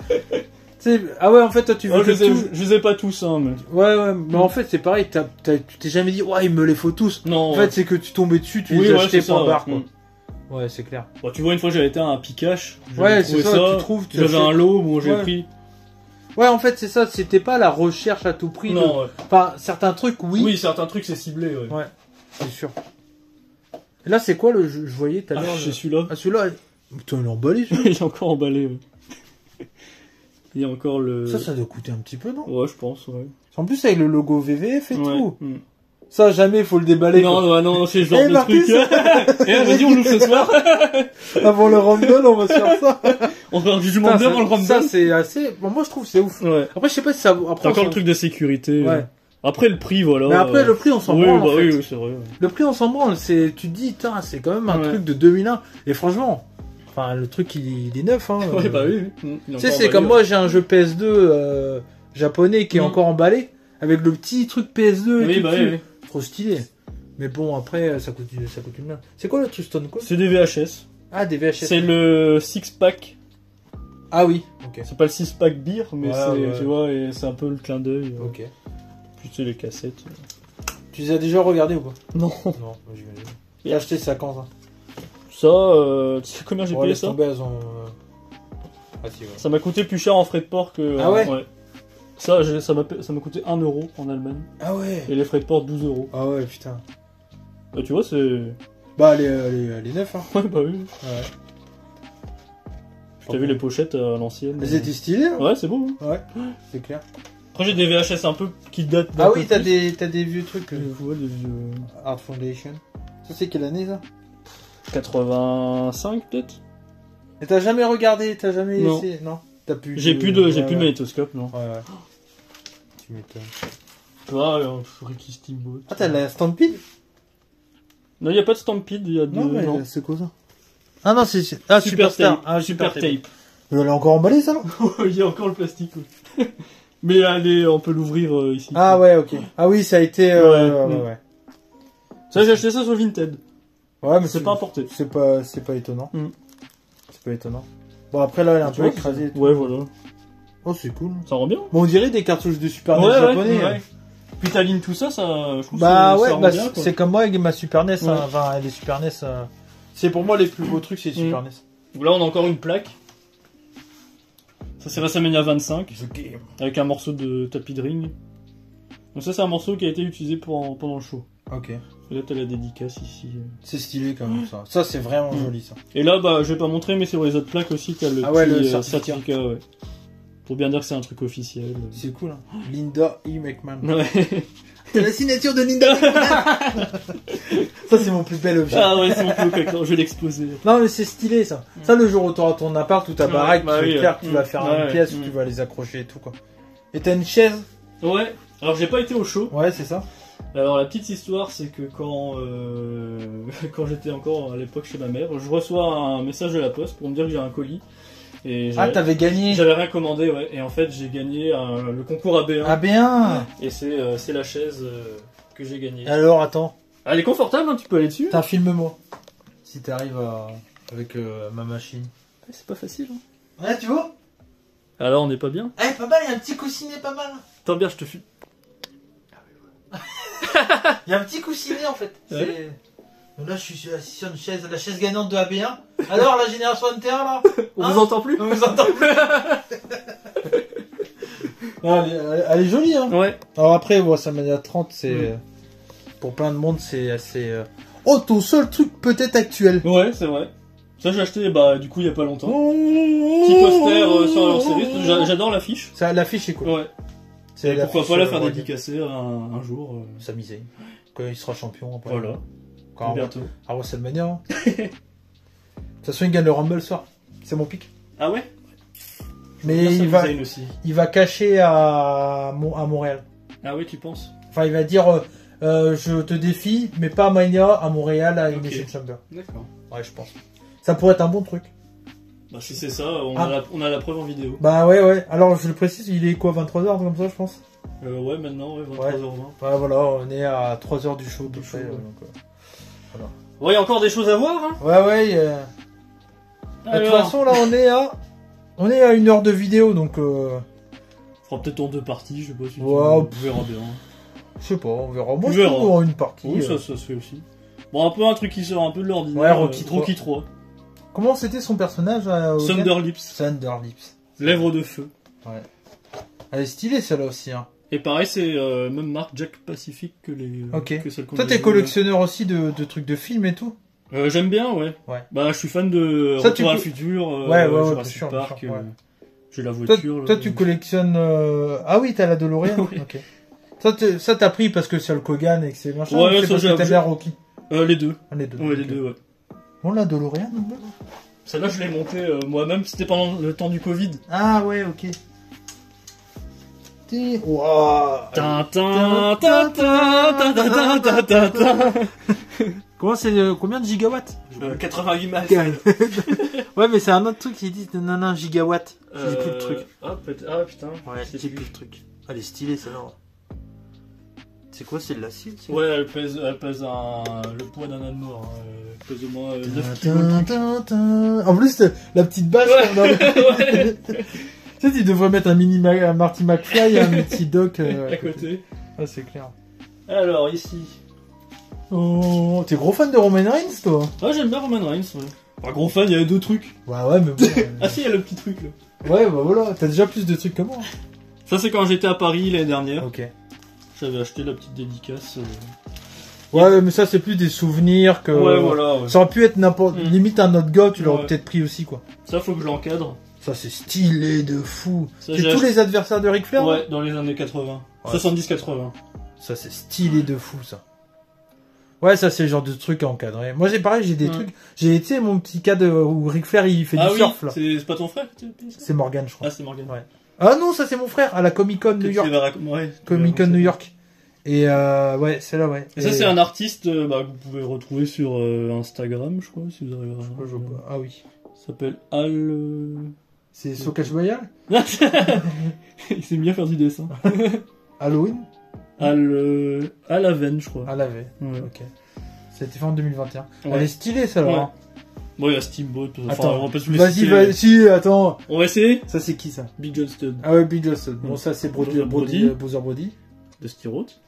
Ah ouais, en fait, toi, tu veux je les ai pas tous, hein, mais... Ouais, mais en fait, c'est pareil, tu t'es jamais dit, ouais, il me les faut tous. Non. En fait, c'est que tu tombais dessus, tu les achetais par barre, quoi. Ouais, c'est clair. Bon, tu vois, une fois, j'avais été à un Pikachu. Ouais, c'est ça, tu trouves... J'avais un lot, bon, j'ai pris... Ouais, en fait, c'est ça, c'était pas la recherche à tout prix. Non, ouais. Enfin, certains trucs, oui. Oui, certains trucs, c'est ciblé, ouais. Ouais, c'est sûr. Et là, c'est quoi je voyais tout à l'heure? C'est celui-là. Ah, celui-là, putain, il est emballé, celui-là. Il est encore emballé, ouais. Il y a encore le... Ça doit coûter un petit peu, non? Ouais, je pense, ouais. En plus, avec le logo VVF et tout. Ça, jamais, faut le déballer. Non, c'est le genre de truc. Eh, vas-y, on l'ouvre ce soir. Avant le Rumble, on va se faire ça. On va du monde avant le Rumble. Ça, c'est assez... Bon, moi, je trouve que c'est ouf. Ouais. Après, je sais pas si ça... Après, encore le truc de sécurité. Ouais. Après, le prix, voilà. Mais après, le prix, on s'en branle, en fait. Oui, c'est vrai. Ouais. Le prix, on s'en branle. Tu te dis, c'est quand même un truc de 2001. Et franchement... Enfin, le truc, il est neuf, hein. Ouais, bah oui. Tu sais, c'est comme moi, j'ai un jeu PS2 japonais qui est encore emballé, avec le petit truc PS2 et tout dessus. Trop stylé. Mais bon, après, ça coûte une main. C'est quoi le Truston Code? C'est des VHS. Ah, des VHS. C'est le 6-pack. Ah oui, ok. C'est pas le 6-pack beer, mais tu vois, et c'est un peu le clin d'œil. Ok. Puis c'est les cassettes. Tu les as déjà regardées ou pas? Non. Non, j'imagine. Et acheté ça quand, ça? Ça, tu sais combien j'ai payé ça? Ça m'a coûté plus cher en frais de port que... Ah ouais, Ça m'a coûté 1 euro en Allemagne. Ah ouais. Et les frais de port 12 euros. Ah ouais, putain. Bah, tu vois, c'est... Bah, les neufs, hein. Ouais, bah oui. Ouais. T'as vu les pochettes à l'ancienne? Elles étaient stylées, hein. Ouais, c'est beau. Hein. Ouais, c'est clair. Après, j'ai des VHS un peu qui datent... Ah oui, t'as des vieux trucs. Ouais, des vieux... Art Foundation. Ça, c'est quelle année, ça? 85, peut-être? Et t'as jamais regardé? T'as jamais essayé? Non. J'ai plus de magnétoscope, non. Ouais. Tu m'étonnes. Tu vois, Ricky Steamboat. Ah, t'as la Stampede? Non, il n'y a pas de Stampede, il y a de... Non, c'est quoi ça? Ah non, c'est... Ah, Superstar. Ah, Super Tape. Elle est encore emballée, ça, non? Il y a encore le plastique, oui. Mais allez, on peut l'ouvrir ici. Ah ouais, ok. Ah oui, ça a été... ouais. Ça, j'ai acheté ça sur Vinted. Ouais, mais c'est pas importé. C'est pas étonnant. C'est pas étonnant. Bon, après, là, elle est un peu écrasée. Et tout. Ouais, voilà. Oh, c'est cool. Ça rend bien. Bon, on dirait des cartouches de Super NES japonais. Ouais. Puis t'alignes tout ça, je trouve ça rend bien, quoi. C'est comme moi avec ma Super NES. Hein. Enfin, les Super NES... C'est pour moi les plus beaux trucs, c'est les Super NES. Là, on a encore une plaque. Ça, c'est WrestleMania 25. Avec un morceau de tapis de ring. Donc ça, c'est un morceau qui a été utilisé pendant le show. Ok. Et là, t'as la dédicace ici. C'est stylé quand même, ça. Ça, c'est vraiment joli, ça. Et là, bah, je vais pas montrer, mais sur les autres plaques aussi, t'as le petit certificat. Ouais. Pour bien dire que c'est un truc officiel. C'est cool, hein. Linda E. McMahon. Ouais. C'est la signature de Linda McMahon. Ça, c'est mon plus bel objet. Ah ouais, c'est mon plus bel objet. Je vais l'exposer. Non, mais c'est stylé, ça. Ça, le jour où tu auras ton appart ou ta baraque, tu vas tu vas faire une pièce où tu vas les accrocher et tout, quoi. Et t'as une chaise? Ouais. Alors, j'ai pas été au show. Ouais, c'est ça. Alors, la petite histoire, c'est que quand j'étais encore à l'époque chez ma mère, je reçois un message de la poste pour me dire que j'ai un colis. Et t'avais gagné? J'avais rien commandé, ouais. Et en fait, j'ai gagné le concours AB1. AB1. Et c'est la chaise que j'ai gagnée. Alors, attends. Elle est confortable, hein, tu peux aller dessus. T'as filme-moi. Si t'arrives avec ma machine. C'est pas facile, hein. Ouais, tu vois? Alors, on n'est pas bien? Eh, pas mal, il y a un petit coussinet pas mal. Attends bien, je te fume. Il y a un petit coussinet en fait. Ouais. Donc là, je suis assis sur une chaise, la chaise gagnante de AB1. Alors, la génération NT1 là, on vous entend plus? On vous entend plus. Non, elle est jolie, hein. Ouais. Alors après, WrestleMania 30, c'est... Pour plein de monde, c'est assez... Oh, ton seul truc peut-être actuel. Ouais, c'est vrai. Ça, j'ai acheté, du coup, il y a pas longtemps. Petit poster sur leur série. J'adore l'affiche. L'affiche est cool. Ouais. Et pourquoi pas la faire dédicacer un jour. S'amuser. Quand il sera champion. Après. Voilà. Bientôt. À WrestleMania. Hein. De toute façon, il gagne le Rumble soir. C'est mon pic. Ah ouais? Mais il va cacher à Montréal. Ah oui, tu penses? Enfin, il va dire je te défie, mais pas à Mania, à Montréal, à Elimination Chamber. D'accord. Ouais, je pense. Ça pourrait être un bon truc. Bah, si c'est ça, on a la preuve en vidéo. Bah ouais. Alors, je le précise, il est quoi, 23h, comme ça, je pense? Ouais, maintenant, 23h20. Ouais, voilà, on est à 3h du show. Donc, voilà. Ouais, il y a encore des choses à voir, hein? Ouais. De toute façon, là, on est à 1 heure de vidéo, donc... On fera peut-être en 2 parties, je sais pas si on verra bien. Je sais pas, on verra. Moi, je trouve en une partie. Oui, ça se fait aussi. Bon, un truc qui sort un peu de l'ordinaire. Ouais, Rocky 3. Comment c'était son personnage Thunderlips. Thunderlips. Lèvres de feu. Ouais. Elle est stylée, celle-là aussi, hein. Et pareil, c'est même marque Jack Pacific que celle qu'on Toi, t'es collectionneur aussi de trucs de films et tout? J'aime bien, ouais. Bah, je suis fan de Retour à le futur, Jurassic Park. J'ai la voiture. Toi, tu collectionnes... Ah oui, t'as la DeLorean. Oui. Ok. Ça, t'as pris parce que c'est le Kogan et que c'est machin. Ouais, c'est parce que t'aimes bien Rocky. Les deux. Les deux. Ouais, les deux, ouais. Bon, la DeLorean, non? Celle-là, je l'ai montée moi-même, c'était pendant le temps du Covid. Ah ouais, ok. Wow. Comment c'est combien de gigawatts? 88 max. Ouais, mais c'est un autre truc qui dit non gigawatts. J'ai plus le truc. Ah putain. Ouais, j'ai plus le truc. Elle est stylée celle-là. C'est quoi, c'est de l'acier? Ouais, elle pèse le poids d'un âne mort. Elle pèse au moins 9 kilos. En plus, la petite bâche. Ouais. Tu sais, tu devrais mettre un Marty McFly et un petit Doc à côté. Ah, c'est clair. Alors, ici. Oh, t'es gros fan de Roman Reigns, toi? Ouais, j'aime bien Roman Reigns, ouais. Pas gros fan, il y avait 2 trucs. Ouais, mais bon. Ah si, il y a le petit truc, là. Ouais, bah voilà, t'as déjà plus de trucs que moi. Ça, c'est quand j'étais à Paris l'année dernière. Ok. J'avais acheté la petite dédicace. Ouais, mais ça, c'est plus des souvenirs que... Ouais, voilà. Ouais. Ça aurait pu être limite un autre gars, tu l'aurais peut-être pris aussi, quoi. Ça, faut que je l'encadre. Ça, c'est stylé de fou. C'est tous les adversaires de Ric Flair? Ouais, dans les années 80. Ouais, 70-80. Ça, c'est stylé de fou, ça. Ouais, ça, c'est le genre de truc à encadrer. Moi, j'ai des trucs... J'ai été mon petit cas où Ric Flair, il fait du surf, là. C'est pas ton frère? C'est Morgan, je crois. Ah, c'est Morgan. Ouais. Ah non, ça, c'est mon frère, à la Comic-Con New York. Comic-Con New York. Et ouais, c'est là, ouais. Et ça, c'est un artiste que vous pouvez retrouver sur Instagram, je crois, si vous arrivez à... Ah oui. Ça s'appelle Al... C'est Sokash Boyal? Il sait bien faire du dessin. Halloween? Alaven, je crois. Alaven, ouais. Ok. Ça a été fait en 2021. Ouais. Elle est stylée, ça, là. Ouais. Bon, il y a Steamboat. Attends, vas-y, attends. On va essayer? Ça, c'est qui, ça? Big John Studd. Ah ouais, Big John Studd. Bon, ça, c'est Bowser Brody. De Styrote.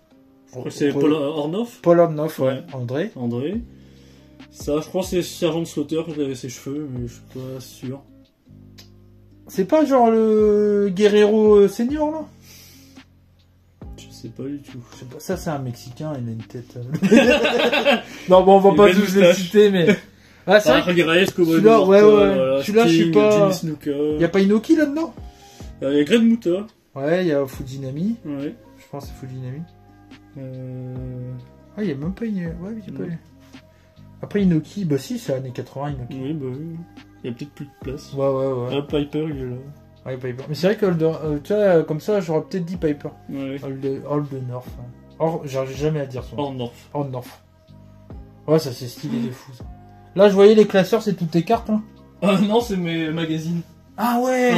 Je crois que c'est Paul Ornoff. Paul Ornoff, ouais. André. Ça, je crois que c'est Sergeant Slaughter qui avait ses cheveux, mais je suis pas sûr. C'est pas genre le Guerrero senior, là? Je sais pas du tout. Ça, c'est un Mexicain, il a une tête... Non, bon, on va pas tous les citer, mais... Ah, c'est vrai. Celui-là, ouais. Celui-là, je suis pas... Il y a pas Inoki, là-dedans? Il y a Greg Muta. Ouais, il y a Fujinami. Ouais. Je pense que c'est Fujinami. Ah, il y a même pas une... Ouais, il y a pas... Après, Inoki, bah si, c'est années 80, Inoki. Oui, bah oui. Il y a peut-être plus de place. Ouais. Piper, il est là. Ouais, Piper. Mais c'est vrai que, tu vois, comme ça, j'aurais peut-être dit Piper. Ouais. North. Or, j'arrive jamais à dire son nom. North. Ouais, ça, c'est stylé de fou, ça. Là, je voyais les classeurs, c'est toutes tes cartes, hein. Non, c'est mes magazines. Ah ouais.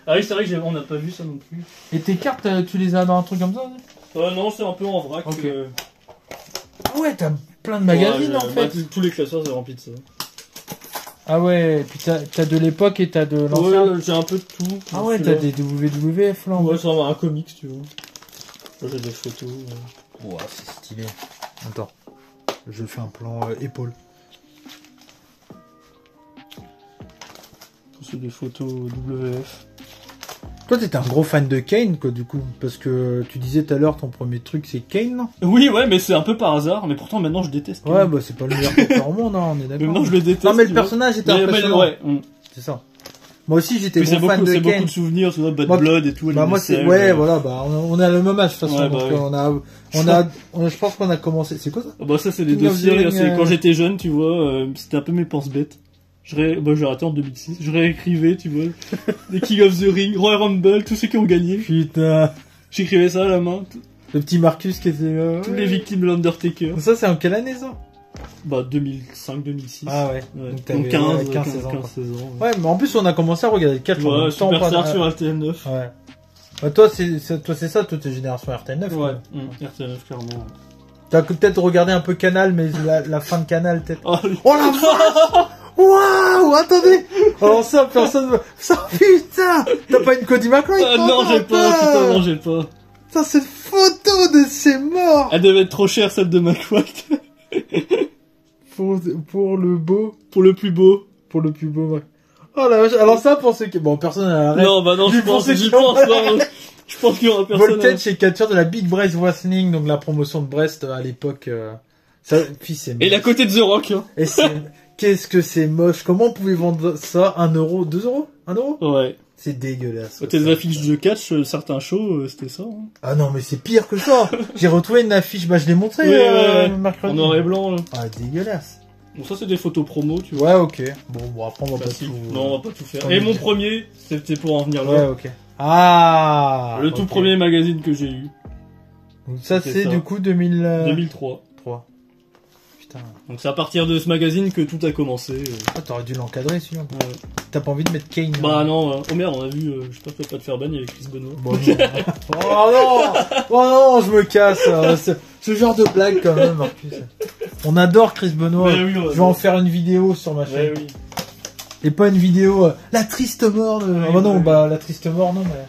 Ah oui, c'est vrai qu'on n'a pas vu ça non plus. Et tes cartes, tu les as dans un truc comme ça? Non, c'est un peu en vrac. Okay. Ah ouais, t'as plein de magazines, en fait. Tous les classeurs, c'est rempli de ça. Ah ouais, et puis t'as de l'époque et t'as de l'ancien. Ouais, j'ai un peu de tout. Ah ouais, t'as des WWF là. Ouais, ça va un comics, si tu veux. Là, j'ai des photos. Ouais, c'est stylé. Attends, je fais un plan épaule. C'est des photos WF. Toi, t'étais un gros fan de Kane, quoi, du coup. Parce que tu disais tout à l'heure, ton premier truc, c'est Kane, non? Oui, ouais, mais c'est un peu par hasard. Mais pourtant, maintenant, je déteste Kane. Ouais, bah, c'est pas le meilleur porteur au monde, hein, on est d'accord. Maintenant, je le déteste. Non, mais le personnage était impressionnant. Ouais. C'est ça. Moi aussi, j'étais gros fan de Kane. C'est beaucoup de souvenirs, tu vois, Bad Blood et tout. Bah, moi, c'est, ouais, voilà, bah, on a le même âge, de toute façon. Ouais, donc, je pense qu'on a commencé. C'est quoi ça? Bah, ça, c'est les dossiers. C'est quand j'étais jeune, tu vois, c'était un peu mes penses-bêtes. J'ai arrêté en 2006. Je réécrivais, tu vois, les King of the Ring, Royal Rumble, tous ceux qui ont gagné. Putain. J'écrivais ça à la main. Le petit Marcus qui était là. Tous les victimes de l'Undertaker. Ça, c'est en quelle année, ça? Bah, 2005-2006. Ah ouais. Donc 15, 16 ans. Ouais, mais en plus, on a commencé à regarder le catch en même temps. Superstar sur RTL9. Ouais. Bah, toi, c'est ça, toi, t'es génération RTL9. Ouais, RTL9, clairement. T'as peut-être regardé un peu Canal, mais la fin de Canal, peut-être. Oh la vache! Waouh! Attendez! Alors ça, personne me... Ça, putain! T'as pas une Cody McRae? Non, j'ai pas, putain, non, j'ai pas. Putain, cette photo de ces morts! Elle devait être trop chère, celle de McWhite. pour le beau. Pour le plus beau. Pour le plus beau, ouais. Oh la vache. Alors ça, pour ceux qui... Bon, personne n'a la rêve. Non, bah non, je pense qu'il y aura personne. Voltage, c'est catcheur de la Big Brest Wrestling, donc la promotion de Brest à l'époque. Ça, puis c'est. Et la côté de The Rock. Hein. Et c'est. Qu'est-ce que c'est moche. Comment on pouvait vendre ça 1 euro, 2 euros, 1 euro? Ouais. C'est dégueulasse. Tes affiches de catch, certains shows, c'était ça. Hein. Ah non, mais c'est pire que ça. J'ai retrouvé une affiche, bah je l'ai montré mercredi. En noir et blanc. Là. Ah, dégueulasse. Bon, ça c'est des photos promo, tu vois. Ouais, ok. Bon, après on va pas tout... Non, on va pas tout faire. Et mon premier, c'était pour en venir là. Ouais, ok. Ah. Le tout premier magazine que j'ai eu. Donc ça c'est du coup 2003. Putain. Donc c'est à partir de ce magazine que tout a commencé. Ah, t'aurais dû l'encadrer celui-là. Ouais. T'as pas envie de mettre Kane? Bah non, oh merde, on a vu, je sais pas te faire ban avec Chris Benoit. Bon, oh non, je me casse. Ce genre de blague quand même, Marcus. On adore Chris Benoit. Oui, je vais en faire une vidéo sur ma chaîne. Oui. Et pas une vidéo, la triste mort de... Ah bah non, bah la triste mort, non, mais...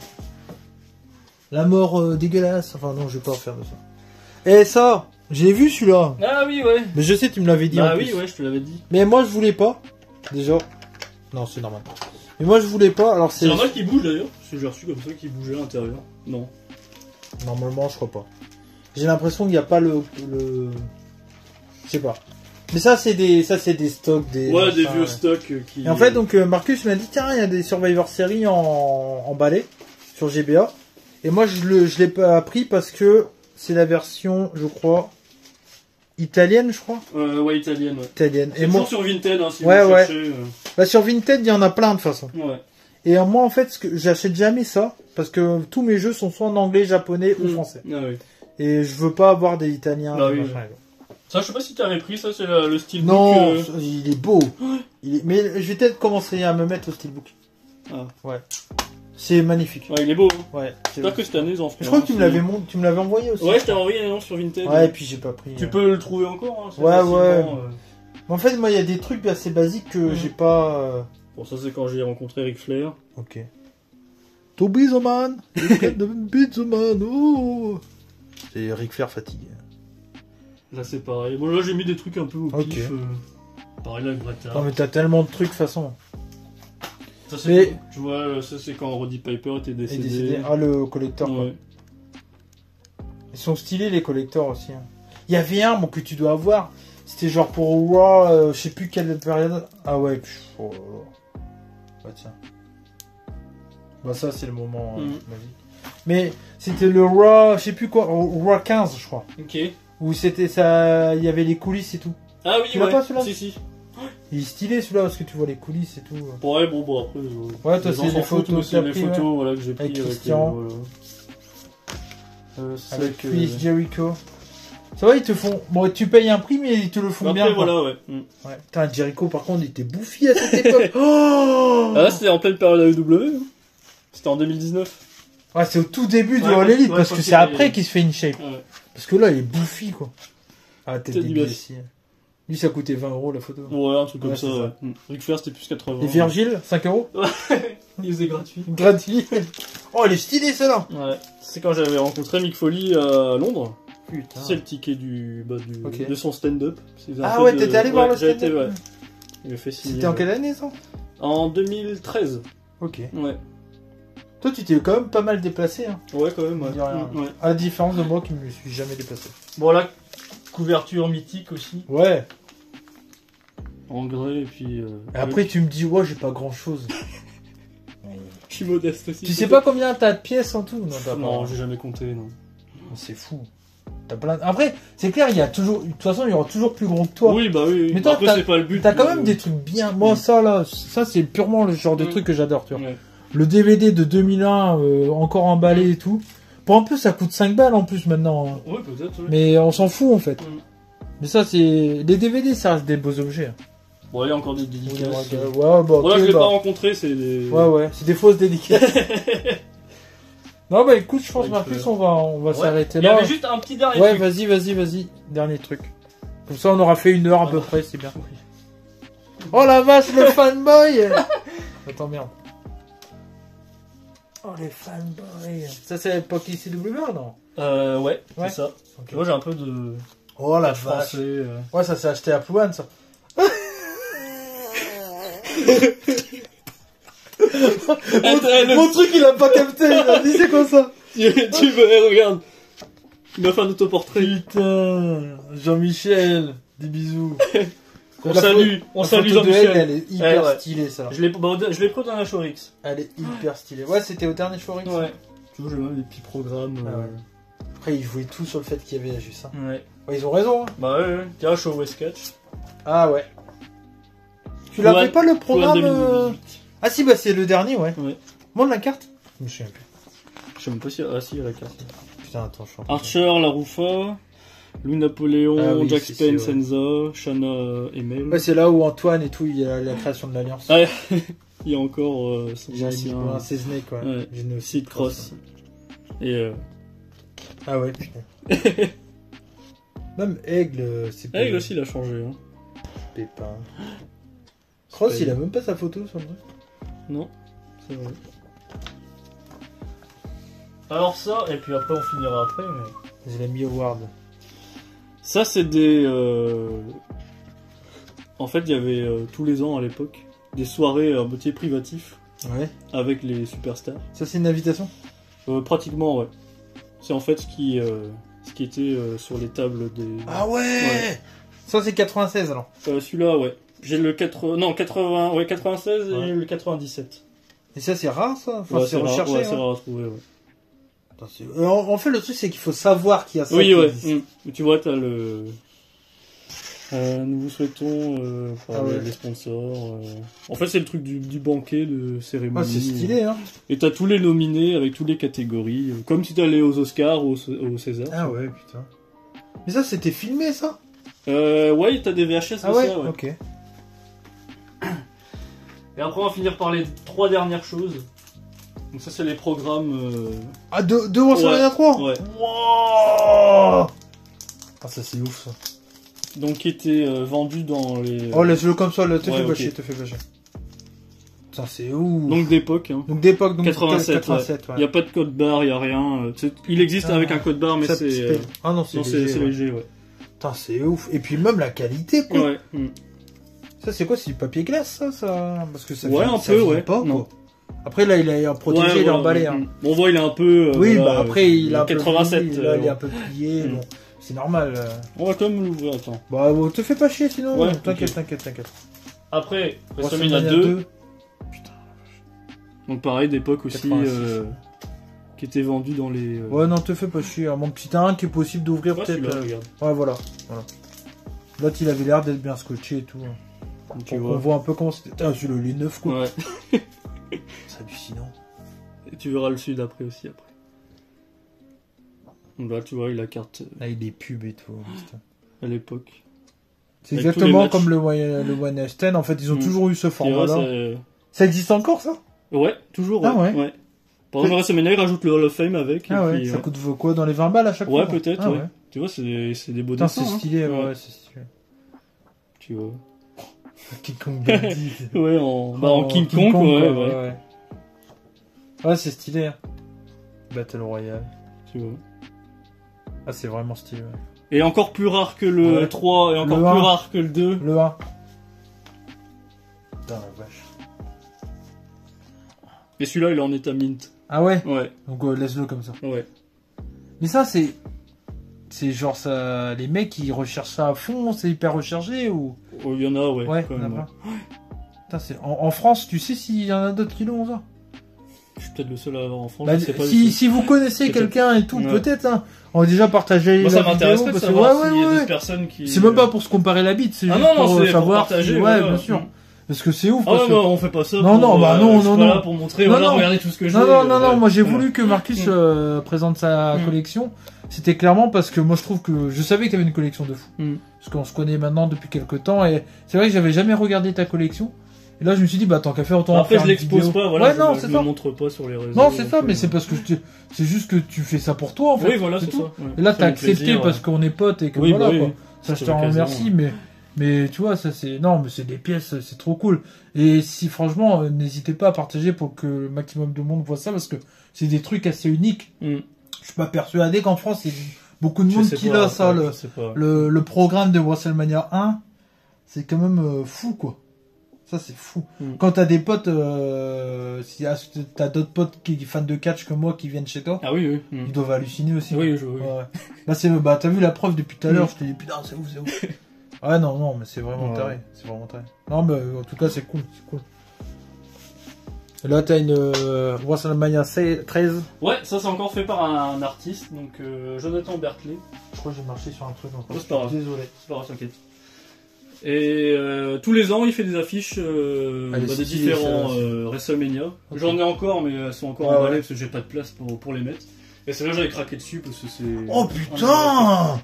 La mort dégueulasse. Enfin non, je vais pas en faire de ça. Et ça, j'ai vu celui-là. Ah oui, ouais. Mais je sais, tu me l'avais dit. Ah oui, ouais, je te l'avais dit. Mais moi, je voulais pas. Déjà. Non, c'est normal. Mais moi, je voulais pas. Alors c'est normal qu'il bouge d'ailleurs. Parce que j'ai reçu comme ça qu'il bougeait à l'intérieur. Non. Normalement, je crois pas. J'ai l'impression qu'il n'y a pas le... Je sais pas. Mais ça, c'est des stocks, des vieux stocks qui... Et en fait, donc, Marcus m'a dit, tiens, il y a des Survivor Series en balai sur GBA. Et moi, je l'ai pas pris parce que c'est la version, je crois, italienne, je crois. Ouais, italienne, ouais. Italienne. Et moi, sur Vinted, hein, si vous cherchez. Bah, sur Vinted, il y en a plein, de toute façon. Ouais. Et moi, en fait, j'achète jamais ça, parce que tous mes jeux sont soit en anglais, japonais ou français. Ah oui. Et je veux pas avoir des italiens. Bah oui. Ça, je sais pas si t'avais pris, ça, c'est le steelbook. Non, il est beau. Mais je vais peut-être commencer à me mettre au steelbook. Ah. Ouais. C'est magnifique. Ouais, il est beau. Hein. Ouais. J'espère que cette année, ils en feront. Je crois que tu me l'avais envoyé aussi. Ouais, je t'ai envoyé un annonce sur Vinted. Ouais, et puis j'ai pas pris. Tu peux le trouver encore. Hein, ouais. En fait, moi, il y a des trucs assez basiques que j'ai pas. Bon, ça, c'est quand j'ai rencontré Ric Flair. Ok. Toby the man. The man. Oh. C'est Ric Flair fatigué. Là, c'est pareil. Bon, là, j'ai mis des trucs un peu au pif. Pareil, là, avec Bret Hart. Non, mais t'as tellement de trucs, de toute façon. Ça, c'est tu vois, ça, c'est quand Roddy Piper était décédé. Ah, le collector, quoi. Ils sont stylés, les collectors, aussi. Hein. Il y avait un, que tu dois avoir. C'était genre pour Raw, je sais plus quelle période. Ah ouais, oh là là. Bah, tiens. Bah, ça, c'est le moment magique. Mais c'était le Raw, je sais plus quoi, Raw 15, je crois. Ok. Où c'était ça, il y avait les coulisses et tout. Ah oui, tu l'as pas celui-là? Si. Il est stylé celui-là parce que tu vois les coulisses et tout. Ouais, bon après. Ouais, toi c'est les photos voilà, que j'ai pris avec Christian. Avec Chris Jericho. Ça va, ils te font. Bon, tu payes un prix, mais ils te le font bien. Après, voilà, ouais. Putain, Jericho, par contre, il était bouffi à cette époque. Oh ah, c'était en pleine période AEW. C'était en 2019. Ouais, c'est au tout début de All Elite, parce que c'est après qu'il se fait une shape. Ouais. Parce que là, il est bouffi, quoi. Ah, t'es débile ici. Lui, ça coûtait 20 € la photo. Ouais, un truc comme ça. Ric Flair, c'était plus 80. Et Virgile, 5 €? Il faisait gratuit. Gratuit. Oh, il est stylé, celle-là. Ouais. C'est quand j'avais rencontré Mick Foley à Londres. Putain. C'est le ticket de son stand-up. Ah ouais, t'étais allé voir le stand-up? Il m'a fait signer. C'était en quelle année, ça? En 2013. Ok. Ouais. Toi, tu t'es quand même pas mal déplacé. Hein. Ouais, quand même, ouais. Ouais. À la différence de moi qui me suis jamais déplacé. Bon, là, couverture mythique aussi. Ouais. En grès, et puis... Après, tu me dis, ouais, j'ai pas grand-chose. Je suis modeste aussi. Tu sais pas combien t'as de pièces en tout? Non, j'ai jamais compté, non. C'est fou. T'as plein... Après, c'est clair, il y a toujours... De toute façon, il y aura toujours plus gros que toi. Oui, bah oui. Mais toi, après, c'est pas le but. T'as quand même des trucs bien... Moi, ça, là, ça, c'est purement le genre de truc que j'adore, tu vois. Ouais. Le DVD de 2001, encore emballé et tout. Pour un peu, ça coûte 5 balles en plus maintenant. Hein. Ouais, peut-être, oui. Mais on s'en fout, en fait. Mais ça, c'est... Les DVD, ça reste des beaux objets. Hein. Bon, il y a encore des dédicaces. Ouais, bah, voilà, je l'ai pas rencontré, c'est des... Ouais, c'est des fausses dédicaces. Non, bah écoute, je pense Marcus, on va s'arrêter là. Il y avait juste un petit dernier truc. Ouais, vas-y. Dernier truc. Comme ça, on aura fait 1 heure à peu près, c'est bien. Oh la vache, le fanboy. Attends, merde. Oh, les fanboys. Ça, c'est l'époque ici de Bluebird, non? Ouais, c'est ça. Okay. Moi, j'ai un peu de... Oh la vache. Ouais, ça s'est acheté à Plouane, ça. Mon truc il a pas capté, il a dit c'est quoi ça? Tu veux, regarde. Il m'a fait un autoportrait. Putain, Jean-Michel, des bisous. On salue Jean-Michel. Elle est hyper stylée ça. Je l'ai pris au dernier Showrix. Elle est hyper stylée. Ouais, c'était au dernier Showrix. Ouais. Tu vois, j'ai même des petits programmes. Après, ils jouaient tout sur le fait qu'il y avait juste ça. Ouais. Ouais, ils ont raison. Hein. Bah ouais. Tiens, Show West Catch. Ah ouais. Tu l'avais pas le programme Ah si, bah c'est le dernier, ouais. Montre la carte. Je me souviens plus. Je sais même pas si... Ah si, il y a la carte. Putain, attends, je suis Archer, La Rufa, Lou Napoléon, Jack Spence, Enza, Shanna et Mel. Ouais, c'est là où Antoine et tout, il y a la création de l'Alliance. Ah, il y a encore son ancien... C'est Snake, quoi. Ouais. Sid Cross. Et Ah ouais, putain. Même Aigle, c'est pas... Aigle aussi, il a changé. Hein. Pépin. Cross, il a même pas sa photo sur le truc. Non, c'est vrai. Alors ça, et puis après on finira après, mais... Je l'ai mis au Ward. Ça c'est des... En fait, il y avait tous les ans à l'époque des soirées à moitié privatif. Ouais. Avec les superstars. Ça c'est une invitation? Pratiquement, ouais. C'est en fait ce qui était sur les tables des... Ah ouais. Ça c'est 96 alors. Celui-là, ouais. J'ai le 96 et le 97. Et ça c'est rare ça? Enfin, ouais, c'est recherché. Ouais, c'est rare à trouver, ouais. Attends, en fait le truc c'est qu'il faut savoir qu'il y a ça. Oui, ouais. Tu vois, t'as le... nous vous souhaitons les sponsors. En fait, c'est le truc du banquet de cérémonie. Ah, c'est stylé, hein. Et t'as tous les nominés avec toutes les catégories. Comme si t'allais aux Oscars ou au César. Ah ouais, putain. Mais ça, c'était filmé, ça? Ouais, t'as des VHS de ça, ouais. Ok. Et après, on va finir par les 3 dernières choses. Donc ça, c'est les programmes... Ah, deux WrestleMania 3? Ouais. Wow. Ah, ça, c'est ouf, ça. Donc, qui était vendu dans les... Oh, laisse-le comme ça, là, te fais pas chier. Putain, c'est ouf. Donc d'époque, hein. Donc 87, ouais. Il n'y a pas de code barre, il n'y a rien. Il existe avec un code barre, mais c'est... Ah non, c'est léger, ouais. Putain, c'est ouf. Et puis même la qualité, quoi. Ouais. Ça, c'est quoi? C'est du papier glace, ça? Parce que ça ouais, un peu, ouais. Pas, non. Quoi. Après, là, il a protégé, il est emballé. Hein. On voit, il est un peu... oui, bah après, il a 87. Un peu plié, là, il est un peu plié, bon. C'est normal. On va quand même l'ouvrir, attends. Bah, te fais pas chier, sinon. Ouais, t'inquiète. Après, WrestleMania 2. Putain. Donc pareil, d'époque aussi, qui était vendu dans les... Ouais, non, te fais pas chier. Mon petit 1 qui est possible d'ouvrir peut-être. Ouais, voilà. L'autre, il avait l'air d'être bien scotché et tout. Donc, on voit un peu comment c'était. Ah, celui-là, il est neuf, quoi. Ouais. C'est hallucinant. Et tu verras le sud après aussi, après. Donc là, tu vois, il a la carte... Là, il est pub et tout. À l'époque. C'est exactement comme le One Night Stand. En fait, ils ont toujours eu ce format-là. Ça existe encore, ça? Ouais, toujours, ouais. Ah ouais. Par exemple, WrestleMania, ils rajoutent le Hall of Fame avec. Ah ouais, ça coûte quoi? Dans les 20 balles à chaque fois? Ouais, peut-être, ouais. Tu vois, c'est des beaux dessins. C'est stylé, ouais, c'est stylé. Tu vois. King Kong Bandit. Ouais, en King Kong, ouais. Ouais, c'est stylé. Hein. Battle Royale. Tu vois. Ah, c'est vraiment stylé, ouais. Et encore plus rare que le 3, et encore plus rare que le 2. Le 1. Putain, la vache. Et celui-là, il est en état mint. Ah ouais? Ouais. Donc laisse-le comme ça. Ouais. Mais ça, c'est genre ça... Les mecs, ils recherchent ça à fond, c'est hyper recherché ou... Oh, il y en a, ouais. Ouais, quand même, Putain, en France, tu sais s'il y en a d'autres qui l'ont, ça? Je suis peut-être le seul à avoir en France. Bah, si vous connaissez quelqu'un et tout, peut-être, hein. On va déjà partager la vidéo. Ça m'intéresserait de savoir s'il y a d'autres personnes qui... C'est même pas pour se comparer la bite, c'est juste pour savoir... partager, ouais, bien sûr. Parce que c'est ouf. Ah ouais, on fait pas ça. Non, non, bah non, non, non. Pour montrer, voilà, regardez tout ce que j'ai. Non, moi j'ai voulu que Marcus présente sa collection. C'était clairement parce que moi je trouve que je savais que tu avais une collection de fou. Parce qu'on se connaît maintenant depuis quelques temps et c'est vrai que j'avais jamais regardé ta collection. Et là je me suis dit bah tant qu'à faire autant. Après je l'expose pas, voilà. Ouais, non, je le montre pas sur les réseaux. Non, c'est ça, mais c'est parce que c'est juste que tu fais ça pour toi en fait. Oui, voilà, c'est tout. Et là t'as accepté parce qu'on est potes et que voilà quoi. Ça je te remercie, mais tu vois, ça c'est... Non, mais c'est des pièces, c'est trop cool. Et si franchement, n'hésitez pas à partager pour que le maximum de monde voit ça, parce que c'est des trucs assez uniques. Je suis pas persuadé qu'en France, il y a beaucoup de monde qui l'a ça. Le programme de WrestleMania 1, c'est quand même fou, quoi. Ça, c'est fou. Quand t'as des potes, si t'as d'autres potes qui sont fans de catch que moi qui viennent chez toi, ils doivent halluciner aussi. Oui, Bah, t'as vu la preuve depuis tout à l'heure, je te dis, putain, c'est ouf, c'est ouf. Ah non, mais c'est vraiment taré. C'est vraiment taré. Non, mais en tout cas, c'est cool. Et là, t'as une WrestleMania 13. Ouais, ça c'est encore fait par un artiste, donc Jonathan Berkeley. Je crois que j'ai marché sur un truc encore. C'est pas grave. Désolé. C'est pas grave, t'inquiète. Et tous les ans, il fait des affiches des différents WrestleMania. Okay. J'en ai encore, mais elles sont encore emballées parce que j'ai pas de place pour les mettre. Et celle-là, j'avais craqué dessus parce que c'est... Oh putain!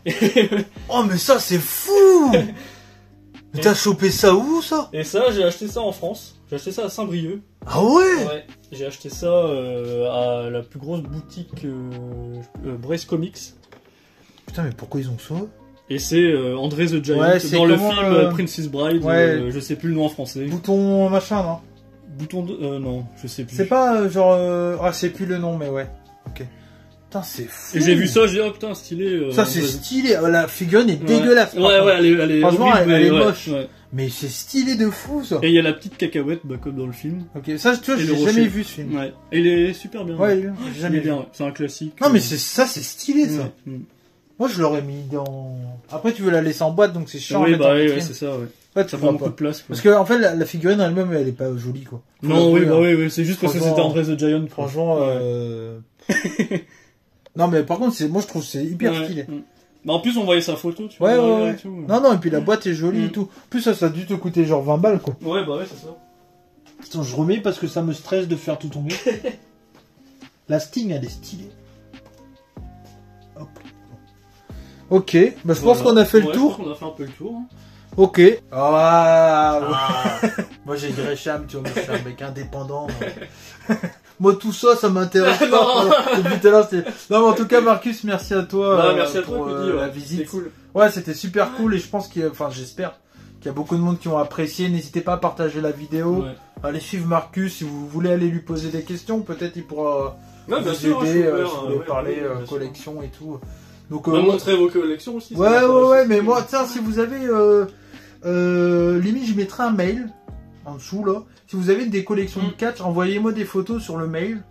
Oh mais ça, c'est fou! Mais t'as chopé ça où, ça? Et ça, j'ai acheté ça en France. J'ai acheté ça à Saint-Brieuc. Ah ouais? Ouais. J'ai acheté ça à la plus grosse boutique Brace Comics. Putain, mais pourquoi ils ont ça? Et c'est André the Giant dans le film Princess Bride. Je sais plus le nom en français. Bouton machin, non? Bouton de... non, je sais plus. C'est pas genre... Ah, c'est plus le nom, mais ouais. Ok. Putain, c'est fou. Et j'ai vu ça, j'ai dit, oh putain, stylé. Ça, c'est stylé. La figurine est dégueulasse. Ouais, elle est franchement, horrible, elle est moche. Ouais. Mais c'est stylé de fou, ça. Et il y a la petite cacahuète, comme dans le film. Ok, ça, tu vois, j'ai jamais vu ce film. Ouais. Et il est super bien. Ouais, j'ai jamais vu. Bien. C'est un classique. Non, mais c'est stylé, ça. Moi, je l'aurais mis dans... Après, tu veux la laisser en boîte, donc c'est chiant. Oui, bah oui, c'est ça, ouais. Ouais, ça prend beaucoup de place. Parce que, en fait, la figurine elle-même, elle est pas jolie, quoi. Non, oui, c'est juste parce que c'était André the Giant. Franchement, non, mais par contre, moi, je trouve que c'est hyper stylé. Mais en plus, on voyait sa photo, tu vois. Ouais. Tout. Non, et puis la boîte est jolie et tout. En plus, ça a dû te coûter genre 20 balles, quoi. Ouais, bah ouais, c'est ça. Attends, je remets parce que ça me stresse de faire tout tomber. La Sting, elle est stylée. Hop. Ok, bah je pense qu'on a fait le tour. Je pense qu'on a fait un peu le tour. Hein. Ok. Moi j'ai Gresham, tu vois, moi je suis un mec indépendant. Moi tout ça, ça m'intéresse pas. Depuis tout à l'heure, non, mais en tout cas, Marcus, merci à toi. Merci à pour toi, la visite. C'était cool. Ouais, c'était super cool et je pense j'espère qu'il y a beaucoup de monde qui ont apprécié. N'hésitez pas à partager la vidéo. Ouais. Allez suivre Marcus si vous voulez aller lui poser des questions. Peut-être il pourra vous aider si vous voulez parler collection et tout. Donc, montrer vos collections aussi. Ouais, mais moi, tiens, si vous avez, limite, je mettrai un mail en dessous là. Si vous avez des collections de catch, envoyez-moi des photos sur le mail.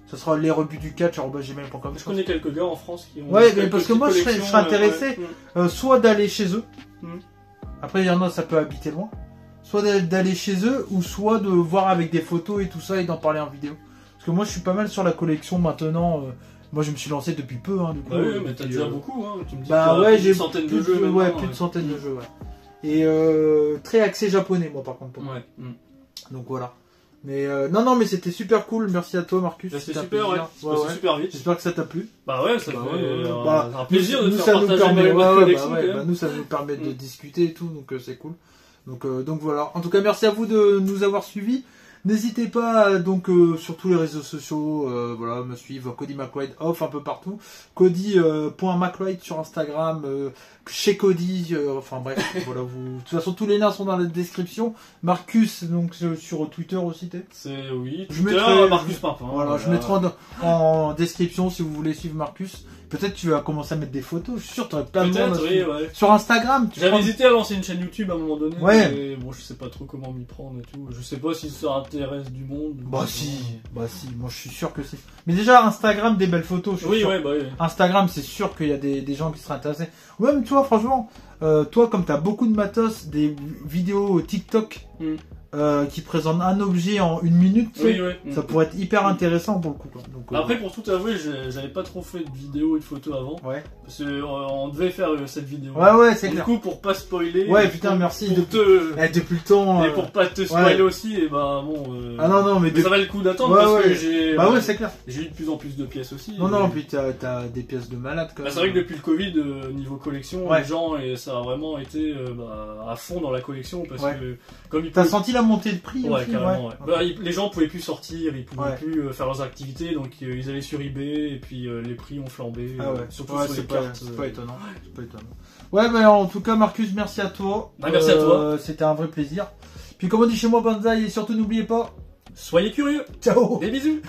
Ça sera les rebuts du catch@gmail.com. Je connais quelques gars en France qui ont. Ouais, mais parce que moi, je serais intéressé, soit d'aller chez eux. Après, il y en a, ça peut habiter loin. Soit d'aller chez eux, ou soit de voir avec des photos et tout ça et d'en parler en vidéo. Parce que moi, je suis pas mal sur la collection maintenant. Moi, je me suis lancé depuis peu, hein, du coup. Oui, mais t'as déjà beaucoup, hein. Tu me dis j'ai une centaine de jeux. Ouais, plus de centaines de jeux, ouais. Et très axé japonais, moi, par contre. Pour moi. Donc voilà. Mais non, mais c'était super cool. Merci à toi, Marcus. C'était super, ouais. C'était super vite. J'espère que ça t'a plu. Bah ouais, ça fait un plaisir de faire partager ma collection. Nous, ça nous permet de discuter et tout, donc c'est cool. Donc voilà. En tout cas, merci à vous de nous avoir suivis. N'hésitez pas sur tous les réseaux sociaux, me suivre, Cody McWrite off un peu partout, Cody.McWrite sur Instagram, chez Cody, enfin bref, voilà, de toute façon tous les liens sont dans la description. Marcus, donc sur Twitter aussi, c'est oui. Je mettrai Marcus Papin. Voilà, je mettrai en description si vous voulez suivre Marcus. Peut-être tu vas commencer à mettre des photos, je suis sûr que tu aurais plein de monde. Oui, ouais. Sur Instagram, j'avais hésité à lancer une chaîne YouTube à un moment donné, ouais. Mais bon, je sais pas trop comment m'y prendre et tout. Je sais pas si ça intéresse du monde. Bah si, moi je suis sûr que c'est. Mais déjà Instagram, des belles photos. Je suis sûr. Ouais, bah oui. Instagram, c'est sûr qu'il y a des gens qui seraient intéressés. Ou même toi, franchement, toi comme t'as beaucoup de matos, des vidéos TikTok. Qui présente un objet en 1 minute, oui, ça pourrait être hyper intéressant pour le coup. Donc, après, pour tout avouer, j'avais pas trop fait de vidéos et de photos avant. Ouais. Parce qu'on devait faire cette vidéo. Ouais, c'est clair. Du coup, pour pas spoiler. Ouais, putain, merci. Depuis le temps. Et pour pas te spoiler aussi, et bah bon. Ah non, mais ça valait le coup d'attendre parce que j'ai. Bah ouais, c'est clair. J'ai eu de plus en plus de pièces aussi. Non, puis t'as des pièces de malade quand même. C'est vrai que depuis le Covid, niveau collection, les gens, et ça a vraiment été à fond dans la collection parce que. T'as senti la montée de prix aussi, carrément, ouais. Bah, les gens pouvaient plus sortir, ils pouvaient plus faire leurs activités, donc ils allaient sur eBay et puis les prix ont flambé. Surtout sur les cartes. C'est pas étonnant. Ouais, mais en tout cas, Marcus, merci à toi. Merci à toi. C'était un vrai plaisir. Puis comme on dit chez moi, Banzai, et surtout n'oubliez pas, soyez curieux. Ciao. Des bisous.